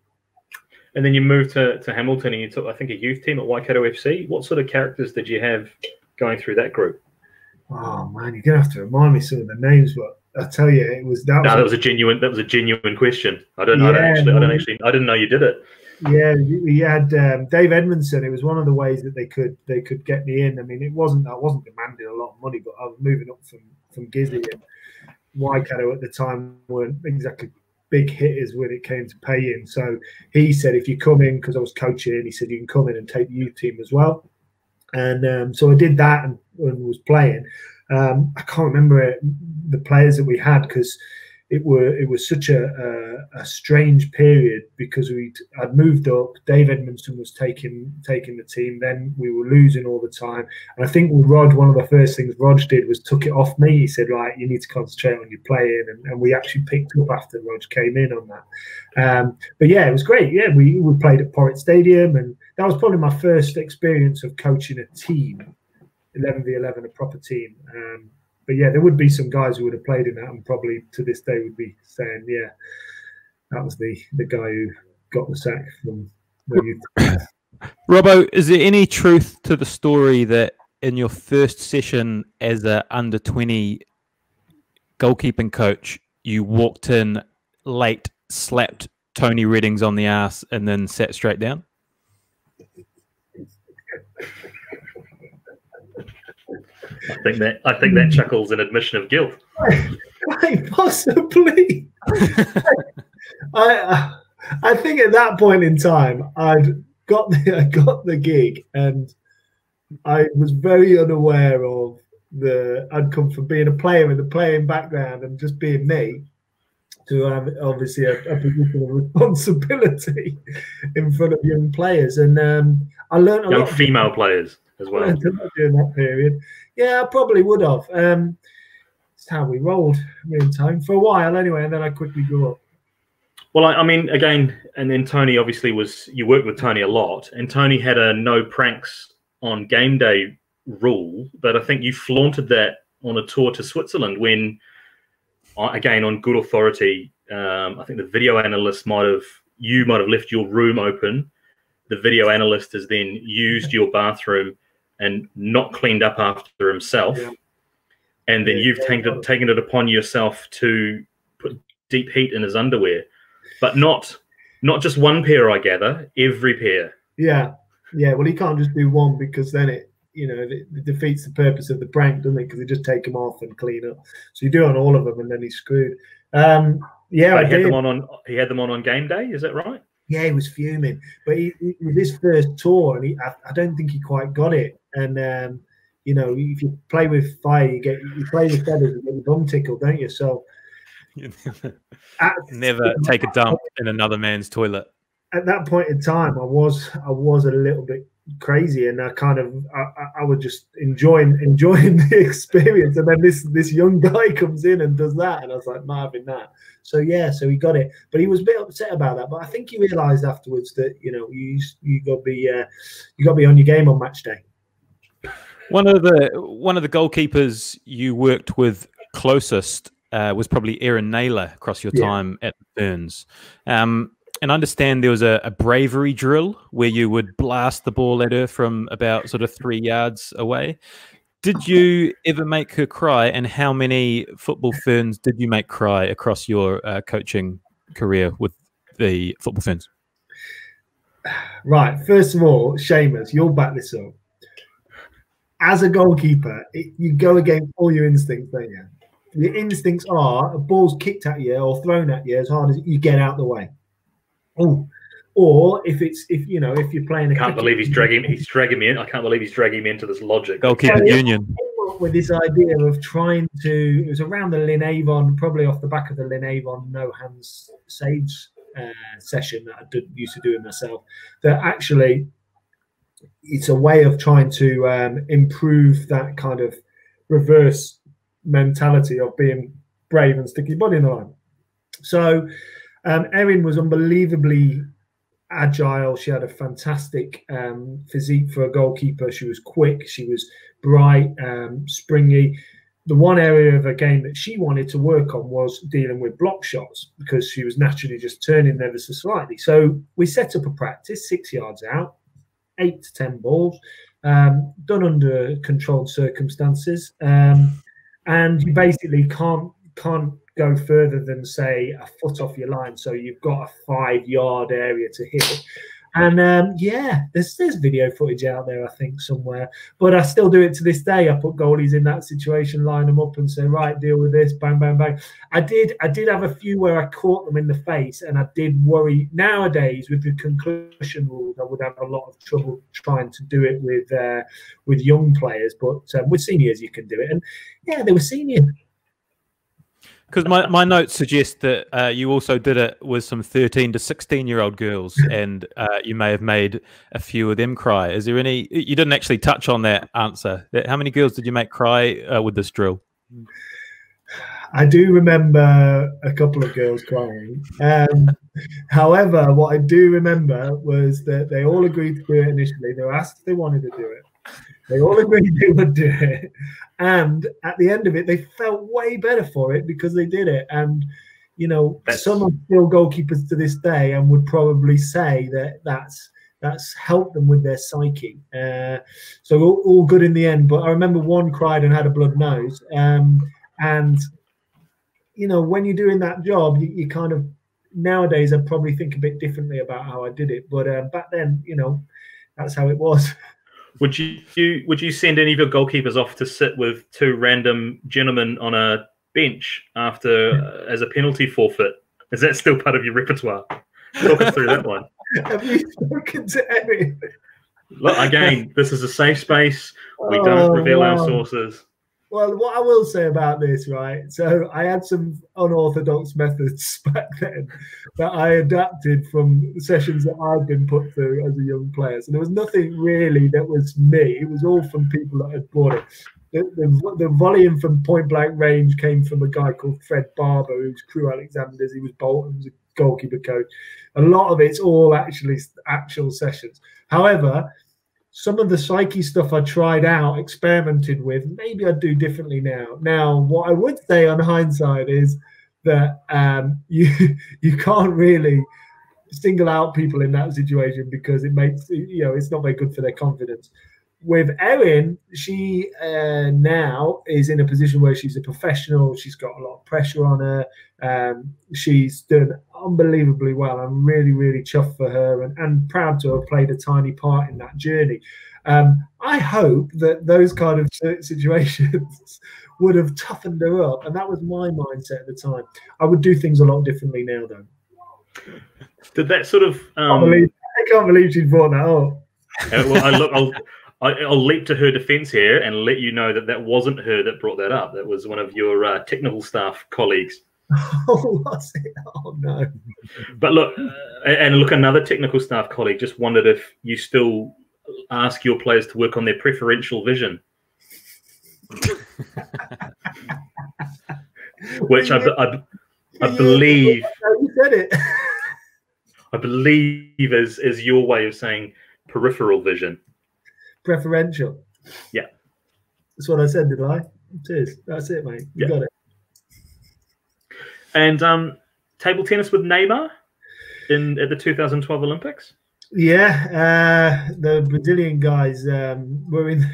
And then you moved to Hamilton, and you took, I think, a youth team at Waikato FC. What sort of characters did you have going through that group? Oh man, you're gonna have to remind me some of the names, but I tell you, it was that. No, that was a genuine question. I didn't know you did it. Yeah, we had Dave Edmondson. It was one of the ways that they could get me in. I mean, I wasn't demanding a lot of money, but I was moving up from Gizzy, and Waikato at the time weren't exactly big hitters when it came to paying. So he said, if you come in, because I was coaching, he said you can come in and take the youth team as well. And so I did that and was playing. I can't remember the players that we had, because it was such a strange period because I'd moved up. Dave Edmondson was taking the team. Then we were losing all the time. And I think with Rod, one of the first things Rod did was took it off me. He said, right, you need to concentrate on your playing. And we actually picked up after Rod came in on that. But yeah, it was great. Yeah, we played at Porritt Stadium, and that was probably my first experience of coaching a team, 11v11, a proper team. But yeah, there would be some guys who would have played in that and probably to this day would be saying, yeah, that was the guy who got the sack from the youth. Robbo, is there any truth to the story that in your first session as a under-20 goalkeeping coach, you walked in late, slapped Tony Reddings on the ass and then sat straight down? I think that chuckle's an admission of guilt. Quite possibly. I think at that point in time, I got the gig, and I was very unaware of I'd come from being a player with a playing background and just being me to have obviously a position of responsibility in front of young players, and I learned a lot. Young female players as well. During that period. Yeah, I probably would have. It's how we rolled, me and Tony, for a while anyway, and then I quickly grew up. Well, I mean, again, and then Tony obviously you worked with Tony a lot, and Tony had a no pranks on game day rule, but I think you flaunted that on a tour to Switzerland when, again, on good authority, I think the video analyst might have left your room open. The video analyst has then used your bathroom and not cleaned up after himself. Yeah. And then you've taken it upon yourself to put deep heat in his underwear. But not just one pair, I gather, every pair. Yeah. Yeah. Well, he can't just do one because then it defeats the purpose of the prank, doesn't it? Because they just take them off and clean up. So you do it on all of them and then he's screwed. Yeah. He had them on game day, is that right? Yeah, he was fuming, but with his first tour, and I don't think he quite got it. And you know, if you play with fire, you play with feathers, you get your bum tickled, don't you? So never take a dump in another man's toilet. At that point in time, I was a little bit crazy, and I was just enjoying the experience. And then this young guy comes in and does that, and I was like, not having that. So yeah, so he got it, but he was a bit upset about that. But I think he realised afterwards that you got to be on your game on match day. One of the goalkeepers you worked with closest was probably Erin Naylor across your time at Burns. And I understand there was a bravery drill where you would blast the ball at her from about sort of 3 yards away. Did you ever make her cry? And how many football ferns did you make cry across your coaching career with the football ferns? Right. First of all, Seamus, you'll back this up. As a goalkeeper, you go against all your instincts, don't you? Your instincts are a ball's kicked at you or thrown at you as hard as you get out the way. Oh, or if you're playing, I can't believe he's dragging me in. I can't believe he's dragging me into this logic. Goalkeeper union. With this idea of trying to, it was around the Lynn Avon, probably off the back of the Lynn Avon no hands saves session that I used to do it myself. That actually, it's a way of trying to improve that kind of reverse mentality of being brave and stick your body in the line. So Erin was unbelievably agile. She had a fantastic physique for a goalkeeper. She was quick. She was bright, springy. The one area of a game that she wanted to work on was dealing with block shots because she was naturally just turning ever so slightly. So we set up a practice 6 yards out, 8 to 10 balls, done under controlled circumstances. And you basically can't go further than, say, a foot off your line. So you've got a 5 yard area to hit. And yeah, there's video footage out there, I think, somewhere. But I still do it to this day. I put goalies in that situation, line them up and say, right, deal with this, bang, bang, bang. I did have a few where I caught them in the face, and I did worry. Nowadays, with the concussion rules, I would have a lot of trouble trying to do it with young players. But with seniors, you can do it. And yeah, they were senior. Because my notes suggest that you also did it with some 13 to 16-year-old girls, and you may have made a few of them cry. Is there any? You didn't actually touch on that answer. How many girls did you make cry with this drill? I do remember a couple of girls crying. However, what I do remember was that they all agreed to do it initially. They were asked if they wanted to do it. They all agreed they would do it. And at the end of it, they felt way better for it because they did it. And, you know, some are still goalkeepers to this day and would probably say that that's helped them with their psyche. So all good in the end. But I remember one cried and had a blood nose. And, you know, when you're doing that job, you kind of, nowadays, I probably think a bit differently about how I did it. But back then, you know, that's how it was. Would you send any of your goalkeepers off to sit with two random gentlemen on a bench after as a penalty forfeit? Is that still part of your repertoire? Talk us through that one. Have you spoken to any? Look, again, this is a safe space. We don't reveal our sources. Well, what I will say about this, right? So I had some unorthodox methods back then that I adapted from sessions that I'd been put through as a young player. So there was nothing really that was me. It was all from people that had brought it. The volume from point blank range came from a guy called Fred Barber, who's Crew Alexander's. He was Bolton's goalkeeper coach. A lot of it's all actual sessions. However, some of the psyche stuff I tried out, experimented with, maybe I'd do differently now. Now, what I would say on hindsight is that you can't really single out people in that situation because it makes, you know, it's not very good for their confidence. With Erin, she now is in a position where she's a professional. She's got a lot of pressure on her. She's done unbelievably well. I'm really, really chuffed for her and proud to have played a tiny part in that journey. I hope that those kind of situations would have toughened her up. And that was my mindset at the time. I would do things a lot differently now, though. Did that sort of... I can't believe she brought that up. Well, I'll leap to her defense here and let you know that that wasn't her that brought that up. That was one of your technical staff colleagues. Oh, was it? Oh, no. But look, another technical staff colleague just wondered if you still ask your players to work on their preferential vision. Which I believe... You said it. I believe is your way of saying peripheral vision. Preferential. Yeah. That's what I said, did I? It is. That's it, mate. You got it. And table tennis with Neymar at the 2012 Olympics? Yeah. The Brazilian guys were in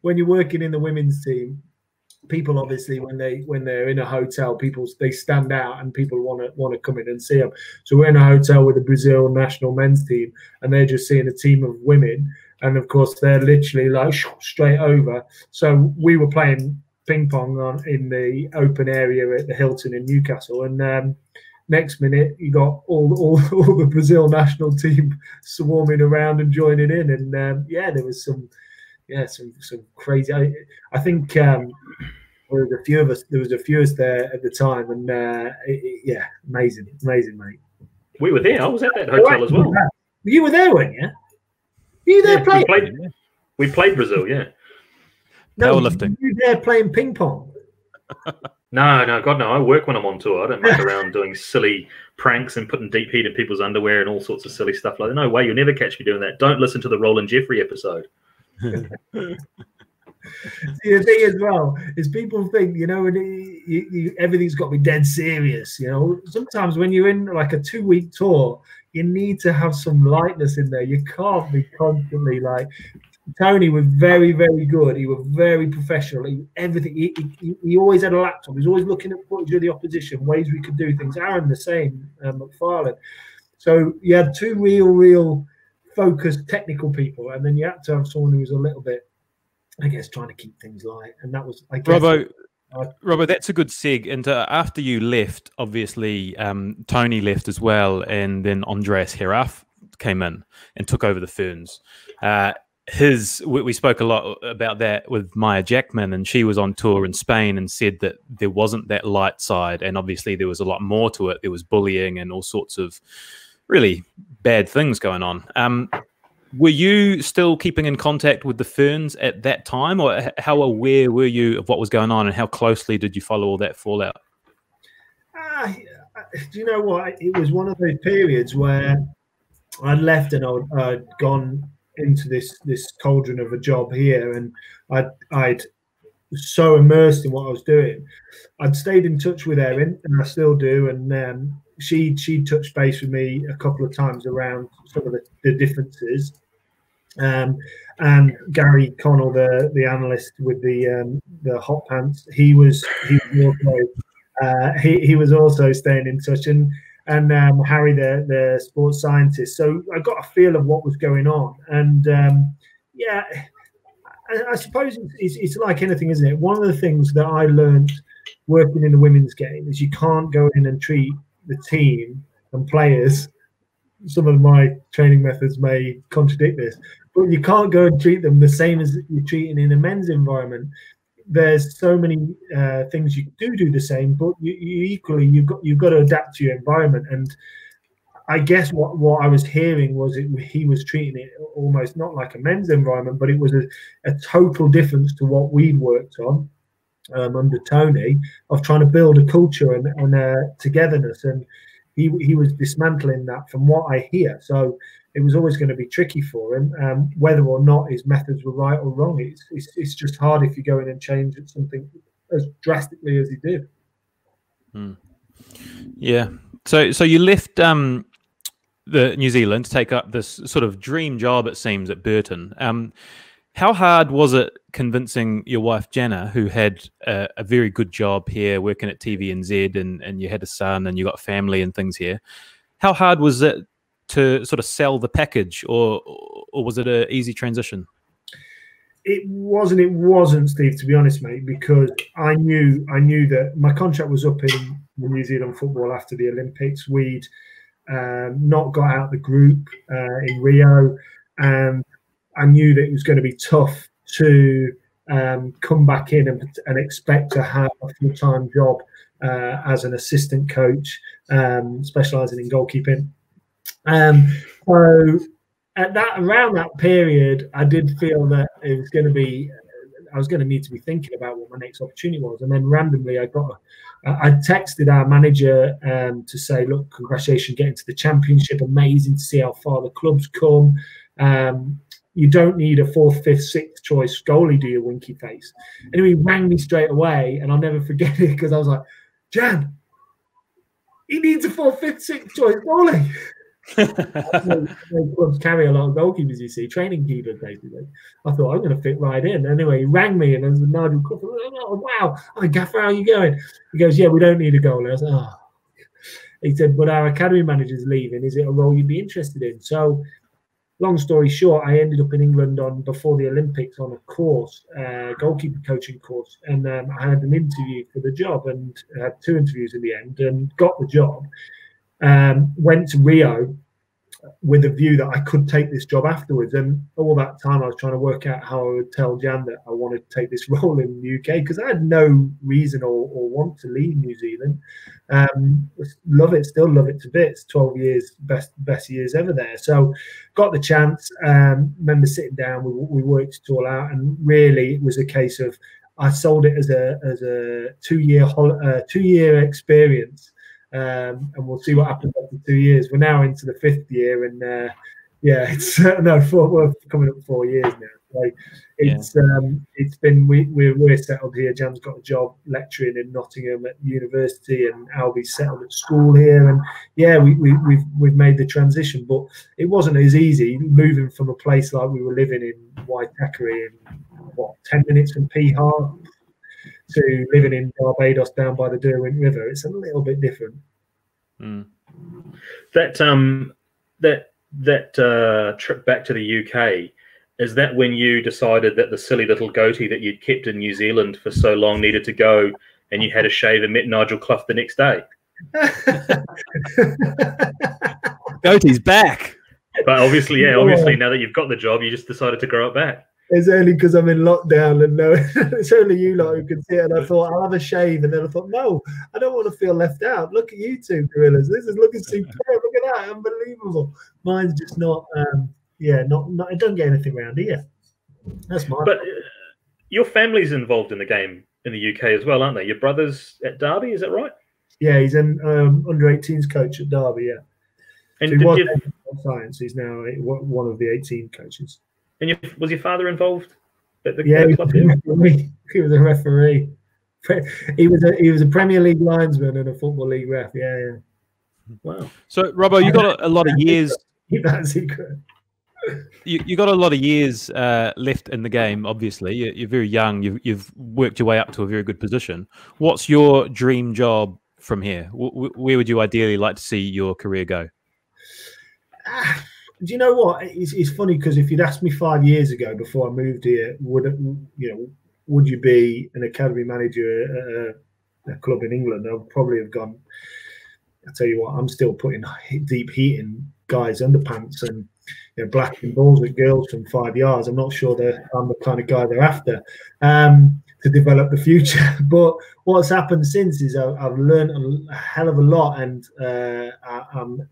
when you're working in the women's team, people obviously when they're in a hotel, they stand out and people want to come in and see them. So we're in a hotel with the Brazil national men's team and they're just seeing a team of women. And of course, they're literally like straight over. So we were playing ping pong in the open area at the Hilton in Newcastle. And next minute, you got all the Brazil national team swarming around and joining in. And there was some crazy. I think there was a few of us. There was a few of us there at the time, and amazing, mate. We were there. I was at that hotel as well. You were there, weren't you? Were you there playing? We played Brazil, yeah. No, powerlifting. You were there playing ping pong? No, God, no. I work when I'm on tour. I don't muck around doing silly pranks and putting deep heat in people's underwear and all sorts of silly stuff like that. No way, you'll never catch me doing that. Don't listen to the Roland Jeffrey episode. See, the thing as well is people think, you know, everything's got to be dead serious. You know, sometimes when you're in like a 2-week tour, you need to have some lightness in there. You can't be constantly like. Tony was very, very good. He was very professional. He always had a laptop. He was always looking at footage of the opposition, ways we could do things. Aaron the same, McFarlane. So you had two real focused technical people, and then you had to have someone who was a little bit, I guess, trying to keep things light. And that was, I guess, Robbo, that's a good seg. And after you left, obviously, Tony left as well, and then Andreas Heraf came in and took over the Ferns. we spoke a lot about that with Maya Jackman, and she was on tour in Spain and said that there wasn't that light side, and obviously there was a lot more to it. There was bullying and all sorts of really bad things going on. Were you still keeping in contact with the Ferns at that time, or how aware were you of what was going on, and how closely did you follow all that fallout? Do you know what? It was one of those periods where I'd left and I'd gone into this cauldron of a job here, and I'd so immersed in what I was doing. I'd stayed in touch with Erin, and I still do, and she touched base with me a couple of times around some of the differences. And Gary Connell, the analyst with the hot pants, he was also staying in touch, and Harry, the sports scientist. So I got a feel of what was going on, and yeah, I suppose it's like anything, isn't it? One of the things that I learned working in the women's game is you can't go in and treat the team and players. Some of my training methods may contradict this, but you can't go and treat them the same as you're treating in a men's environment. There's so many things you do the same, but you equally you've got to adapt to your environment. And I guess what I was hearing was he was treating it almost not like a men's environment, but it was a total difference to what we'd worked on under Tony, of trying to build a culture and togetherness. And he was dismantling that from what I hear. So it was always going to be tricky for him, whether or not his methods were right or wrong. It's just hard if you go in and change something as drastically as he did. Yeah. So you left the New Zealand to take up this sort of dream job, it seems, at Burton. How hard was it convincing your wife Jana, who had a very good job here working at TVNZ, and you had a son and you got family and things here? How hard was it to sort of sell the package, or was it an easy transition? It wasn't, Steve, to be honest, mate, because I knew that my contract was up in New Zealand football after the Olympics. We'd not got out the group in Rio, and I knew that it was going to be tough to come back in and expect to have a full-time job as an assistant coach, specialising in goalkeeping. So around that period, I did feel that it was going to be, I was going to need to be thinking about what my next opportunity was. And then randomly, I texted our manager to say, look, congratulations getting to the championship. Amazing to see how far the club's come. You don't need a 4th, 5th, 6th choice goalie, do you, winky face? Anyway, he rang me straight away, and I'll never forget it, because I was like, Jan, he needs a 4th, 5th, 6th choice goalie. Clubs carry a lot of goalkeepers, you see, training keepers, basically. I thought, I'm going to fit right in. Anyway, he rang me, and I was with Nigel Cook. Oh, wow. Hi, Gaffer, how are you going? He goes, yeah, we don't need a goalie. I was like, oh. He said, but our academy manager's leaving. Is it a role you'd be interested in? So, long story short, I ended up in England before the Olympics on a course, goalkeeper coaching course, and I had an interview for the job, and had 2 interviews in the end, and got the job. Went to Rio with a view that I could take this job afterwards, and all that time I was trying to work out how I would tell Jan that I wanted to take this role in the UK, because I had no reason or want to leave New Zealand. Love it, still love it to bits. 12 years, best years ever there. So got the chance. Remember sitting down, we worked it all out, and really it was a case of I sold it as a 2-year experience. And we'll see what happens after 2 years. We're now into the 5th year, and yeah, it's we're coming up 4 years now. So it's been we're settled here. Jan's got a job lecturing in Nottingham at university, and Albie's settled at school here. And yeah, we've made the transition, but it wasn't as easy moving from a place like we were living in Waikato, in 10 minutes from Piha, to living in Barbados down by the Derwent River. It's a little bit different. That trip back to the UK, is that when you decided that the silly little goatee that you'd kept in New Zealand for so long needed to go, and you had a shave and met Nigel Clough the next day? Goatee's back. But obviously, obviously now that you've got the job, you just decided to grow it back. It's only because I'm in lockdown and no, it's only you lot who can see it. And I thought I'll have a shave, and then I thought, no, I don't want to feel left out. Look at you two gorillas. This is looking superb. Look at that, unbelievable. Mine's just not. Not. I don't get anything around here. That's mine. But your family's involved in the game in the UK as well, aren't they? Your brother's at Derby, is that right? Yeah, he's an under-18s coach at Derby. Yeah, and so he was science. He's now one of the 18 coaches. And was your father involved at the club? He was a referee. He was a Premier League linesman and a Football League ref. Yeah. Wow. So, Robbo, you got a lot of years. Keep that secret. You got a lot of years left in the game. Obviously, you're very young. You've worked your way up to a very good position. What's your dream job from here? Where would you ideally like to see your career go? Do you know what? It's funny because if you'd asked me 5 years ago before I moved here, would you be an academy manager at a club in England? I would probably have gone. I tell you what, I'm still putting deep heat in guys' underpants and blacking balls at girls from 5 yards. I'm not sure that I'm the kind of guy they're after to develop the future. But what's happened since is I've learned a hell of a lot, and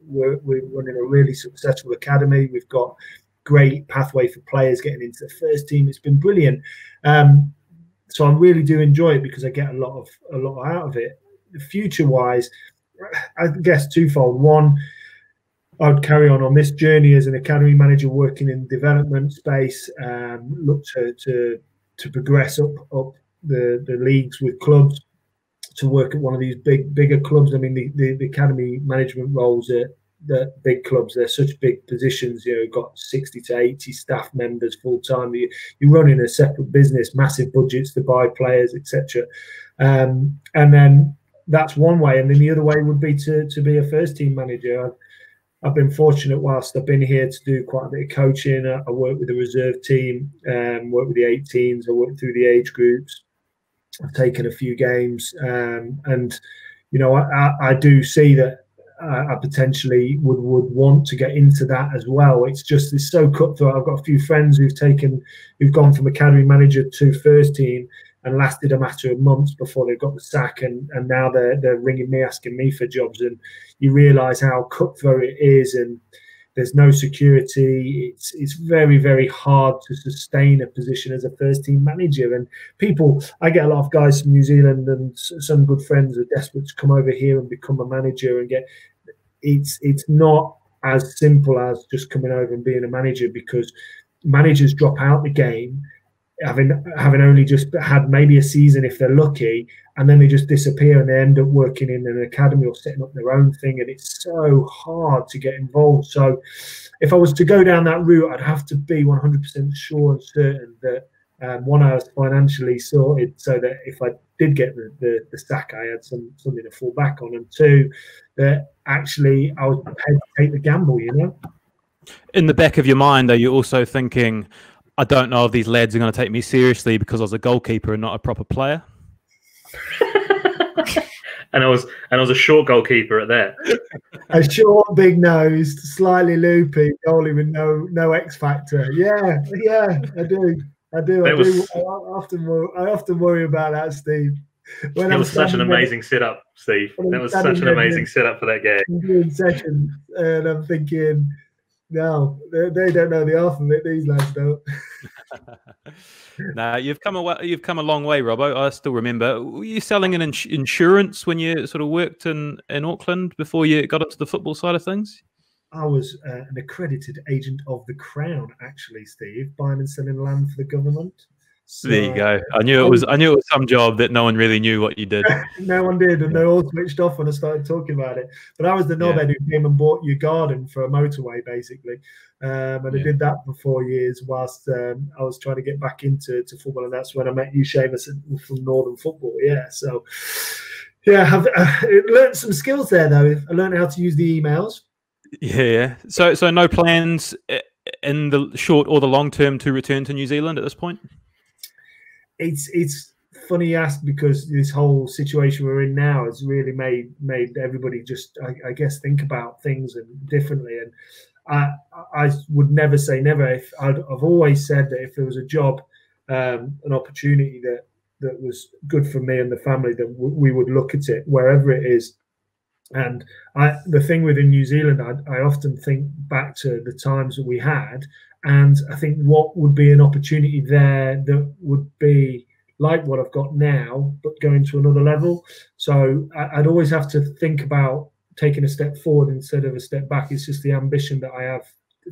we're running a really successful academy. We've got great pathway for players getting into the first team. It's been brilliant. So I really do enjoy it because I get a lot out of it. Future-wise, I guess twofold. One, I would carry on this journey as an academy manager, working in the development space, look to progress up the leagues with clubs, to work at one of these bigger clubs. I mean, the academy management roles at the big clubs, they're such big positions. You've got 60 to 80 staff members full time. You're running a separate business, massive budgets to buy players, etc. And then that's one way. And then the other way would be to be a first team manager. I've been fortunate whilst I've been here to do quite a bit of coaching. I work with the reserve team, work with the 18s, I work through the age groups. I've taken a few games, and I do see that I potentially would want to get into that as well. It's so cutthroat. I've got a few friends who've gone from academy manager to first team and lasted a matter of months before they got the sack, and now they're ringing me, asking me for jobs, and you realise how cutthroat it is, and there's no security. It's very, very hard to sustain a position as a first team manager. And I get a lot of guys from New Zealand, and some good friends are desperate to come over here and become a manager and it's not as simple as just coming over and being a manager, because managers drop out the game having only just had maybe a season if they're lucky, and then they just disappear and they end up working in an academy or setting up their own thing, and it's so hard to get involved. So if I was to go down that route, I'd have to be 100% sure and certain that one, I was financially sorted, so that if I did get the sack, I had something to fall back on, and two, that actually I was prepared to take the gamble. In the back of your mind, are you also thinking, I don't know if these lads are going to take me seriously because I was a goalkeeper and not a proper player? and I was a short goalkeeper at that. A short, big-nosed, slightly loopy goalie with no X factor. Yeah, I do. I often worry about that, Steve. It was such an amazing setup, Steve. That was such an amazing setup for that game. Doing sessions, and I'm thinking, no, they don't know the alphabet. These lads don't. Now you've come a long way, Robbo. I still remember. Were you selling an insurance when you sort of worked in Auckland before you got into the football side of things? I was an accredited agent of the Crown, actually, Steve, buying and selling land for the government. So, there you go. I knew it was some job that no one really knew what you did. No one did, and they all switched off when I started talking about it. But I was the knobhead who came and bought your garden for a motorway, basically. I did that for 4 years whilst I was trying to get back into football, and that's when I met you, Seamus, from Northern Football. So I've learned some skills there, though. I learned how to use the emails. Yeah. So no plans in the short or the long term to return to New Zealand at this point? It's funny you ask, because this whole situation we're in now has really made everybody just, I guess, think about things and differently. And I would never say never. I've always said that if there was a job, an opportunity that was good for me and the family, then we would look at it wherever it is. And the thing within New Zealand, I often think back to the times that we had, and I think what would be an opportunity there that would be like what I've got now, but going to another level. So I'd always have to think about taking a step forward instead of a step back. It's just the ambition that I have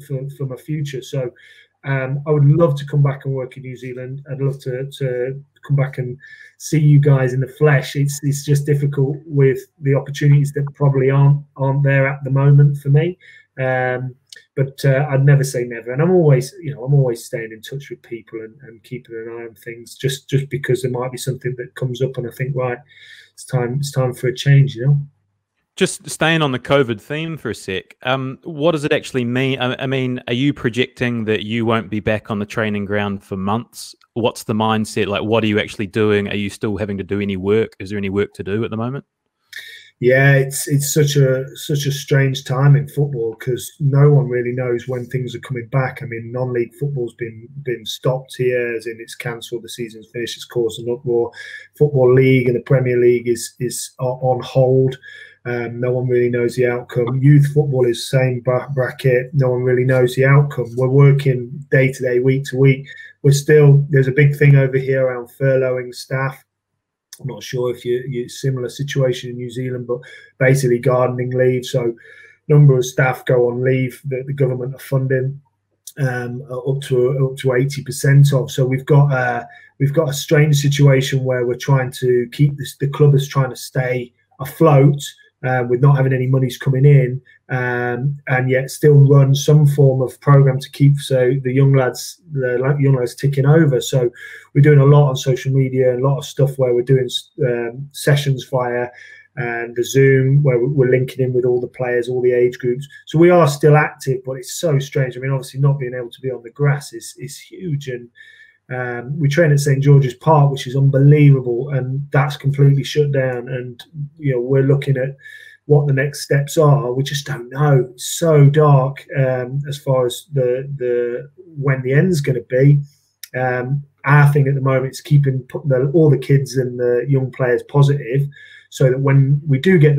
for my future. So I would love to come back and work in New Zealand. I'd love to come back and see you guys in the flesh. It's just difficult with the opportunities that probably aren't there at the moment for me. But I'd never say never, and I'm always staying in touch with people and keeping an eye on things, just because there might be something that comes up, and I think, right, it's time for a change, you know. Just staying on the COVID theme for a sec, what does it actually mean? I mean, are you projecting that you won't be back on the training ground for months? What's the mindset? Like, what are you actually doing? Are you still having to do any work? Is there any work to do at the moment? Yeah, it's such a strange time in football because no one really knows when things are coming back. I mean, non-league football's been stopped here, as in it's cancelled. The season's finished. It's caused an uproar. Football League and the Premier League is on hold. No one really knows the outcome. Youth football is same bracket. No one really knows the outcome. We're working day to day, week to week. There's a big thing over here around furloughing staff. I'm not sure if you're similar situation in New Zealand, but basically gardening leave. So number of staff go on leave that the government are funding up to 80% of. So we've got a strange situation where we're trying to keep the club is trying to stay afloat with not having any monies coming in, and yet still run some form of program to keep the young lads ticking over. So we're doing a lot on social media and a lot of stuff where we're doing sessions via the Zoom, where we're linking in with all the players, all the age groups. So we are still active, but it's so strange. I mean, obviously not being able to be on the grass is huge, and we train at St George's Park, which is unbelievable, and that's completely shut down. And we're looking at what the next steps are. We just don't know. It's so dark as far as when the end's going to be. Our thing at the moment is keeping all the kids and the young players positive, so that when we do get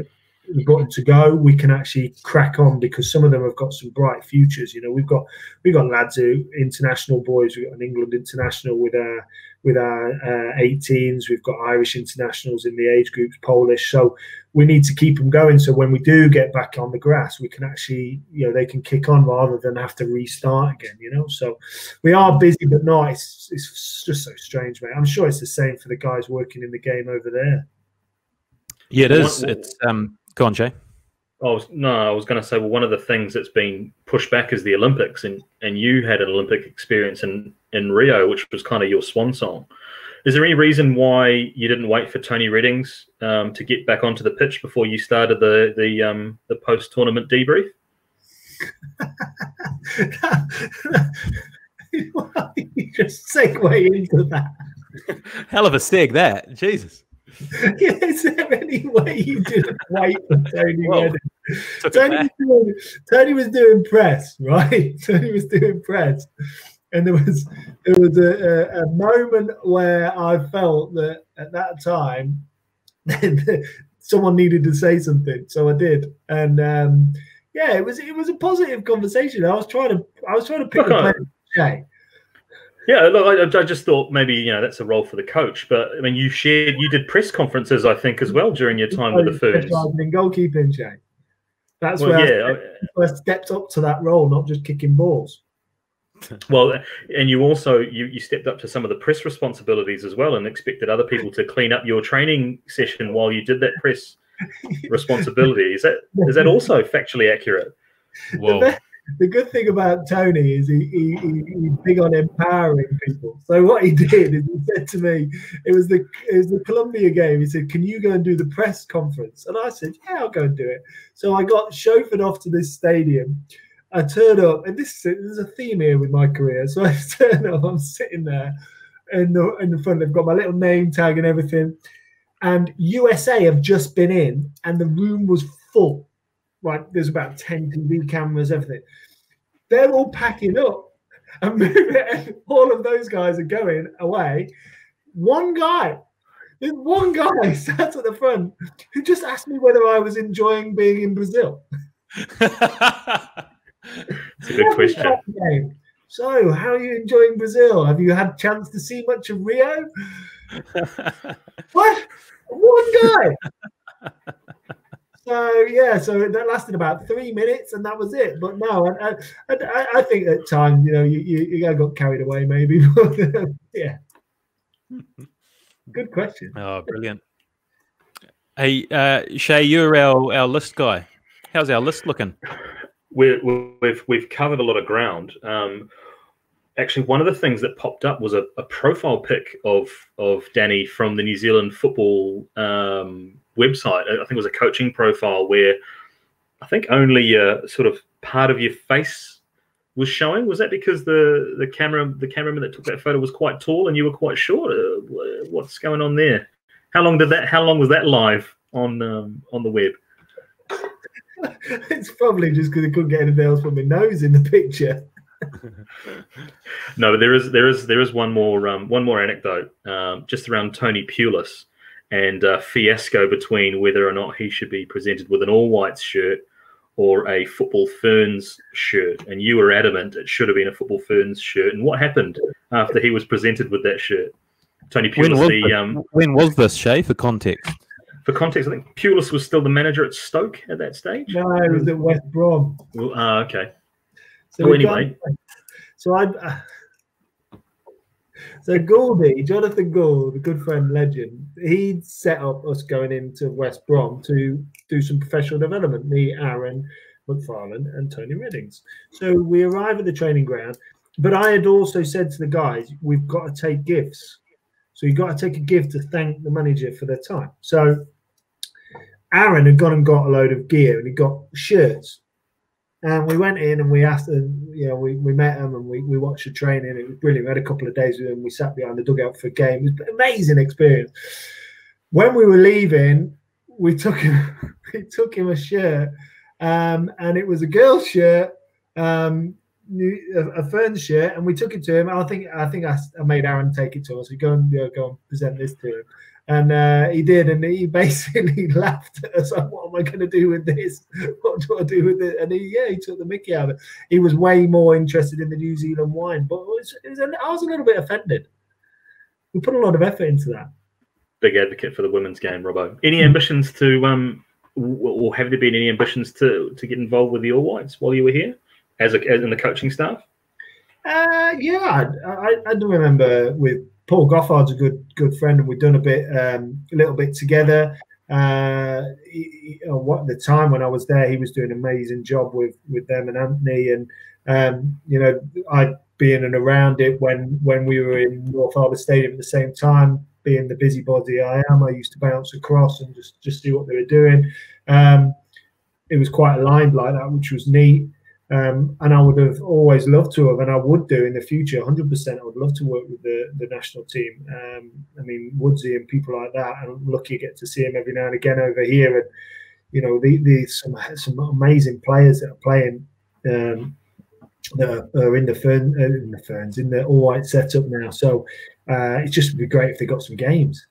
the button to go, we can actually crack on, because some of them have got some bright futures. We've got lads who international boys. We've got an England international with our 18s. We've got Irish internationals in the age groups, Polish. So we need to keep them going. So when we do get back on the grass, we can actually, they can kick on rather than have to restart again. So we are busy, but no, it's just so strange, mate. I'm sure it's the same for the guys working in the game over there. Yeah, it is. It's go on, Jay. I was going to say, well, one of the things that's been pushed back is the Olympics, and you had an Olympic experience in Rio, which was kind of your swan song. Is there any reason why you didn't wait for Tony Reddings to get back onto the pitch before you started the post-tournament debrief? You just segue into that. Hell of a seg, that. Jesus. Yeah, is there any way you didn't wait for Tony Reddings? Tony was doing press, right? Tony was doing press, and there was a moment where I felt that at that time someone needed to say something, so I did, and yeah, it was a positive conversation. I was trying to pick a player. Jay. Yeah, look, I just thought maybe that's a role for the coach, but I mean, you did press conferences, I think, as well during your time with the Ferns. In goalkeeping, Jay. That's where I stepped up to that role, not just kicking balls. Well, and you also you stepped up to some of the press responsibilities as well, and expected other people to clean up your training session while you did that press responsibility. Is that also factually accurate? Whoa. The good thing about Tony is he's big on empowering people. So what he did is he said to me, it was the Colombia game. He said, "Can you go and do the press conference?" And I said, "Yeah, I'll go and do it." So I got chauffeured off to this stadium. I turned up, and there's a theme here with my career. So I turn up, I'm sitting there in the front. I've got my little name tag and everything. And USA have just been in, and the room was full. Right, there's about 10 TV cameras, everything. they're all packing up and moving, and all of those guys are going away. There's one guy sat at the front who just asked me whether I was enjoying being in Brazil. It's a good question. So, how are you enjoying Brazil? Have you had a chance to see much of Rio? What? One guy. So yeah, so that lasted about 3 minutes, and that was it. But no, I think at times, you know, you got carried away, maybe. Yeah. Good question. Oh, brilliant. Hey, Shay, you're our list guy. How's our list looking? We've covered a lot of ground. Actually, one of the things that popped up was a profile pic of Danny from the New Zealand football website. I think it was a coaching profile where I think only sort of part of your face was showing. Was that because the cameraman that took that photo was quite tall and you were quite short? What's going on there? How long was that live on the web? It's probably just because I couldn't get anything else from my nose in the picture. No, but there is one more anecdote just around Tony Pulis and fiasco between whether or not he should be presented with an all whites shirt or a Football Ferns shirt, and you were adamant it should have been a Football Ferns shirt. And what happened after he was presented with that shirt? Tony Pulis. When was this, Shay? For context. For context, I think Pulis was still the manager at Stoke at that stage. No, he was at West Brom. Well, okay. So well, anyway, Jonathan Gould, a good friend, legend, he'd set up us going into West Brom to do some professional development, me, Aaron McFarlane and Tony Reddings. So we arrive at the training ground, but I had also said to the guys, we've got to take gifts. So you've got to take a gift to thank the manager for their time. So Aaron had gone and got a load of gear, and he got shirts. And we went in and we asked them, you know, we met them and we watched the training. It was brilliant. We had a couple of days with them. We sat behind the dugout for a game. It was an amazing experience. When we were leaving, we took him a shirt, and it was a girl's shirt, a Ferns shirt, and we took it to him. I think I made Aaron take it to us. We go and present this to him. And he did, and he basically laughed at us. Like, what am I going to do with this? What do I do with it? And he took the mickey out of it. He was way more interested in the New Zealand wine, but I was a little bit offended. We put a lot of effort into that. Big advocate for the women's game, Robbo. Any ambitions to, or have there been any ambitions to get involved with the All Whites while you were here, as in the coaching staff? Yeah, I do remember with Paul Goffard's a good friend, and we've done a little bit together. At the time when I was there, he was doing an amazing job with them and Anthony, and you know, I'd be in and around it when we were in North Harbour Stadium at the same time. Being the busybody I am, I used to bounce across and just see what they were doing. It was quite aligned like that, which was neat. And I would have always loved to have, and I would do in the future, 100%. I would love to work with the national team. I mean, Woodsy and people like that. And I'm lucky to get to see him every now and again over here. And you know, some amazing players that are playing that are in the All White setup now. So it just would be great if they got some games.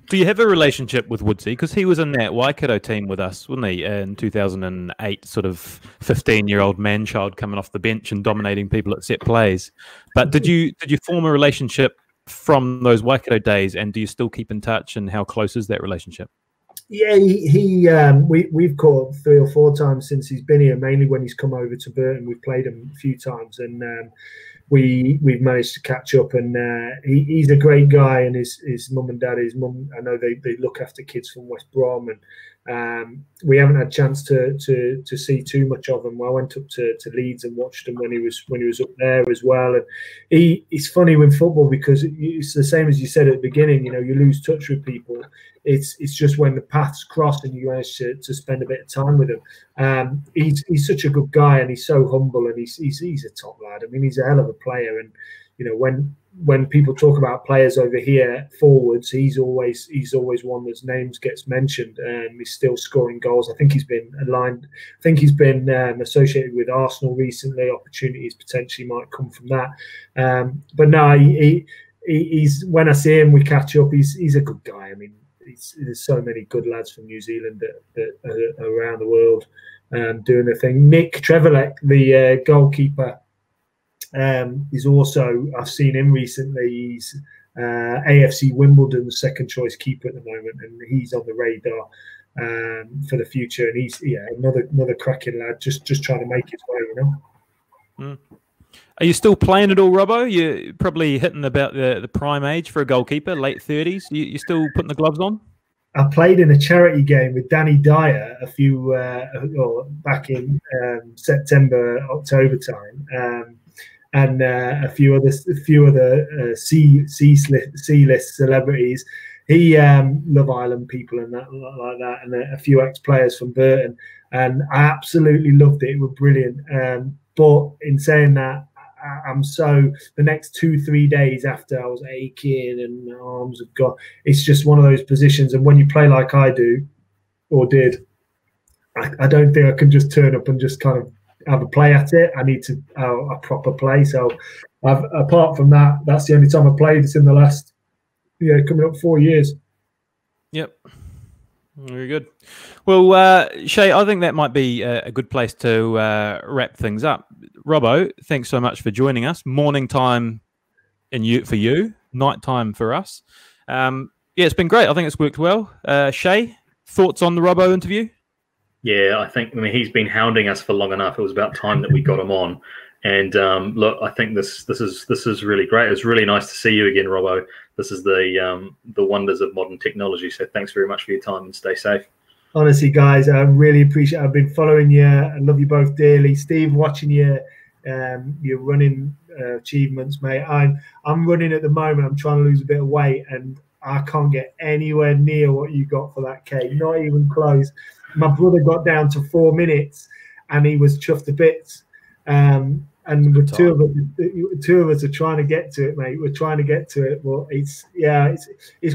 Do you have a relationship with Woodsy? Because he was in that Waikato team with us, wasn't he, in 2008, sort of 15-year-old man-child coming off the bench and dominating people at set plays. But did you form a relationship from those Waikato days, and do you still keep in touch, and how close is that relationship? Yeah, we've caught 3 or 4 times since he's been here, mainly when he's come over to Burton. We've played him a few times, and we've managed to catch up, and he's a great guy, and his mum and dad, I know they look after kids from West Brom, and we haven't had a chance to see too much of him. I went up to Leeds and watched him when he was up there as well. And it's funny with football, because it's the same as you said at the beginning. You know, you lose touch with people. It's just when the paths cross and you manage to spend a bit of time with him. He's such a good guy, and he's so humble, and he's a top lad. I mean, he's a hell of a player, and when people talk about players over here forwards, he's always one that's names gets mentioned. He's still scoring goals. I think he's been aligned. I think he's been associated with Arsenal recently. Opportunities potentially might come from that. But no, he's when I see him, we catch up. He's a good guy. I mean, there's so many good lads from New Zealand that are around the world doing their thing. Nick Trevelek, the goalkeeper. He's also, I've seen him recently. He's AFC Wimbledon's second choice keeper at the moment, and he's on the radar for the future. And he's another cracking lad, just trying to make his way. Are you still playing at all, Robbo? You're probably hitting about the prime age for a goalkeeper, late 30s. You still putting the gloves on? I played in a charity game with Danny Dyer back in September, October time. And a few other C-list celebrities. He Love Island people and that like that, and a few ex-players from Burton, and I absolutely loved it. It was brilliant. But in saying that, I'm so the next 2-3 days after I was aching and my arms have got. It's just one of those positions, and when you play like I do or did, I don't think I can just turn up and just kind of have a play at it. I need to a proper play. So apart from that, that's the only time I played. It's in the last coming up 4 years. Yep. Very good. Well, Shay, I think that might be a good place to wrap things up. Robbo, thanks so much for joining us. Morning time for you, night time for us. Yeah, it's been great. I think it's worked well. Shay, thoughts on the Robbo interview? Yeah, I mean, he's been hounding us for long enough. It was about time that we got him on. And look, I think this is really great. It's really nice to see you again, Robbo. This is the wonders of modern technology. So thanks very much for your time and stay safe. Honestly, guys, I really appreciate it. I've been following you. I love you both dearly. Steve, watching your running achievements, mate. I'm running at the moment. I'm trying to lose a bit of weight, and I can't get anywhere near what you got for that cake. Not even close. My brother got down to 4 minutes, and he was chuffed to bits. And the two of us are trying to get to it, mate. We're trying to get to it. Well, it's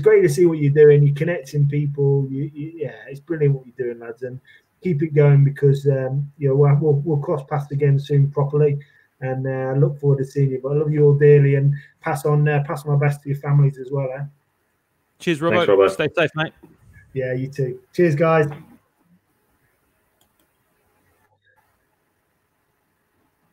great to see what you're doing. You're connecting people. It's brilliant what you're doing, lads. And keep it going, because we'll cross paths again soon properly. And I look forward to seeing you. But I love you all dearly, and pass my best to your families as well. Cheers, Robbo. Stay safe, mate. Yeah, you too. Cheers, guys.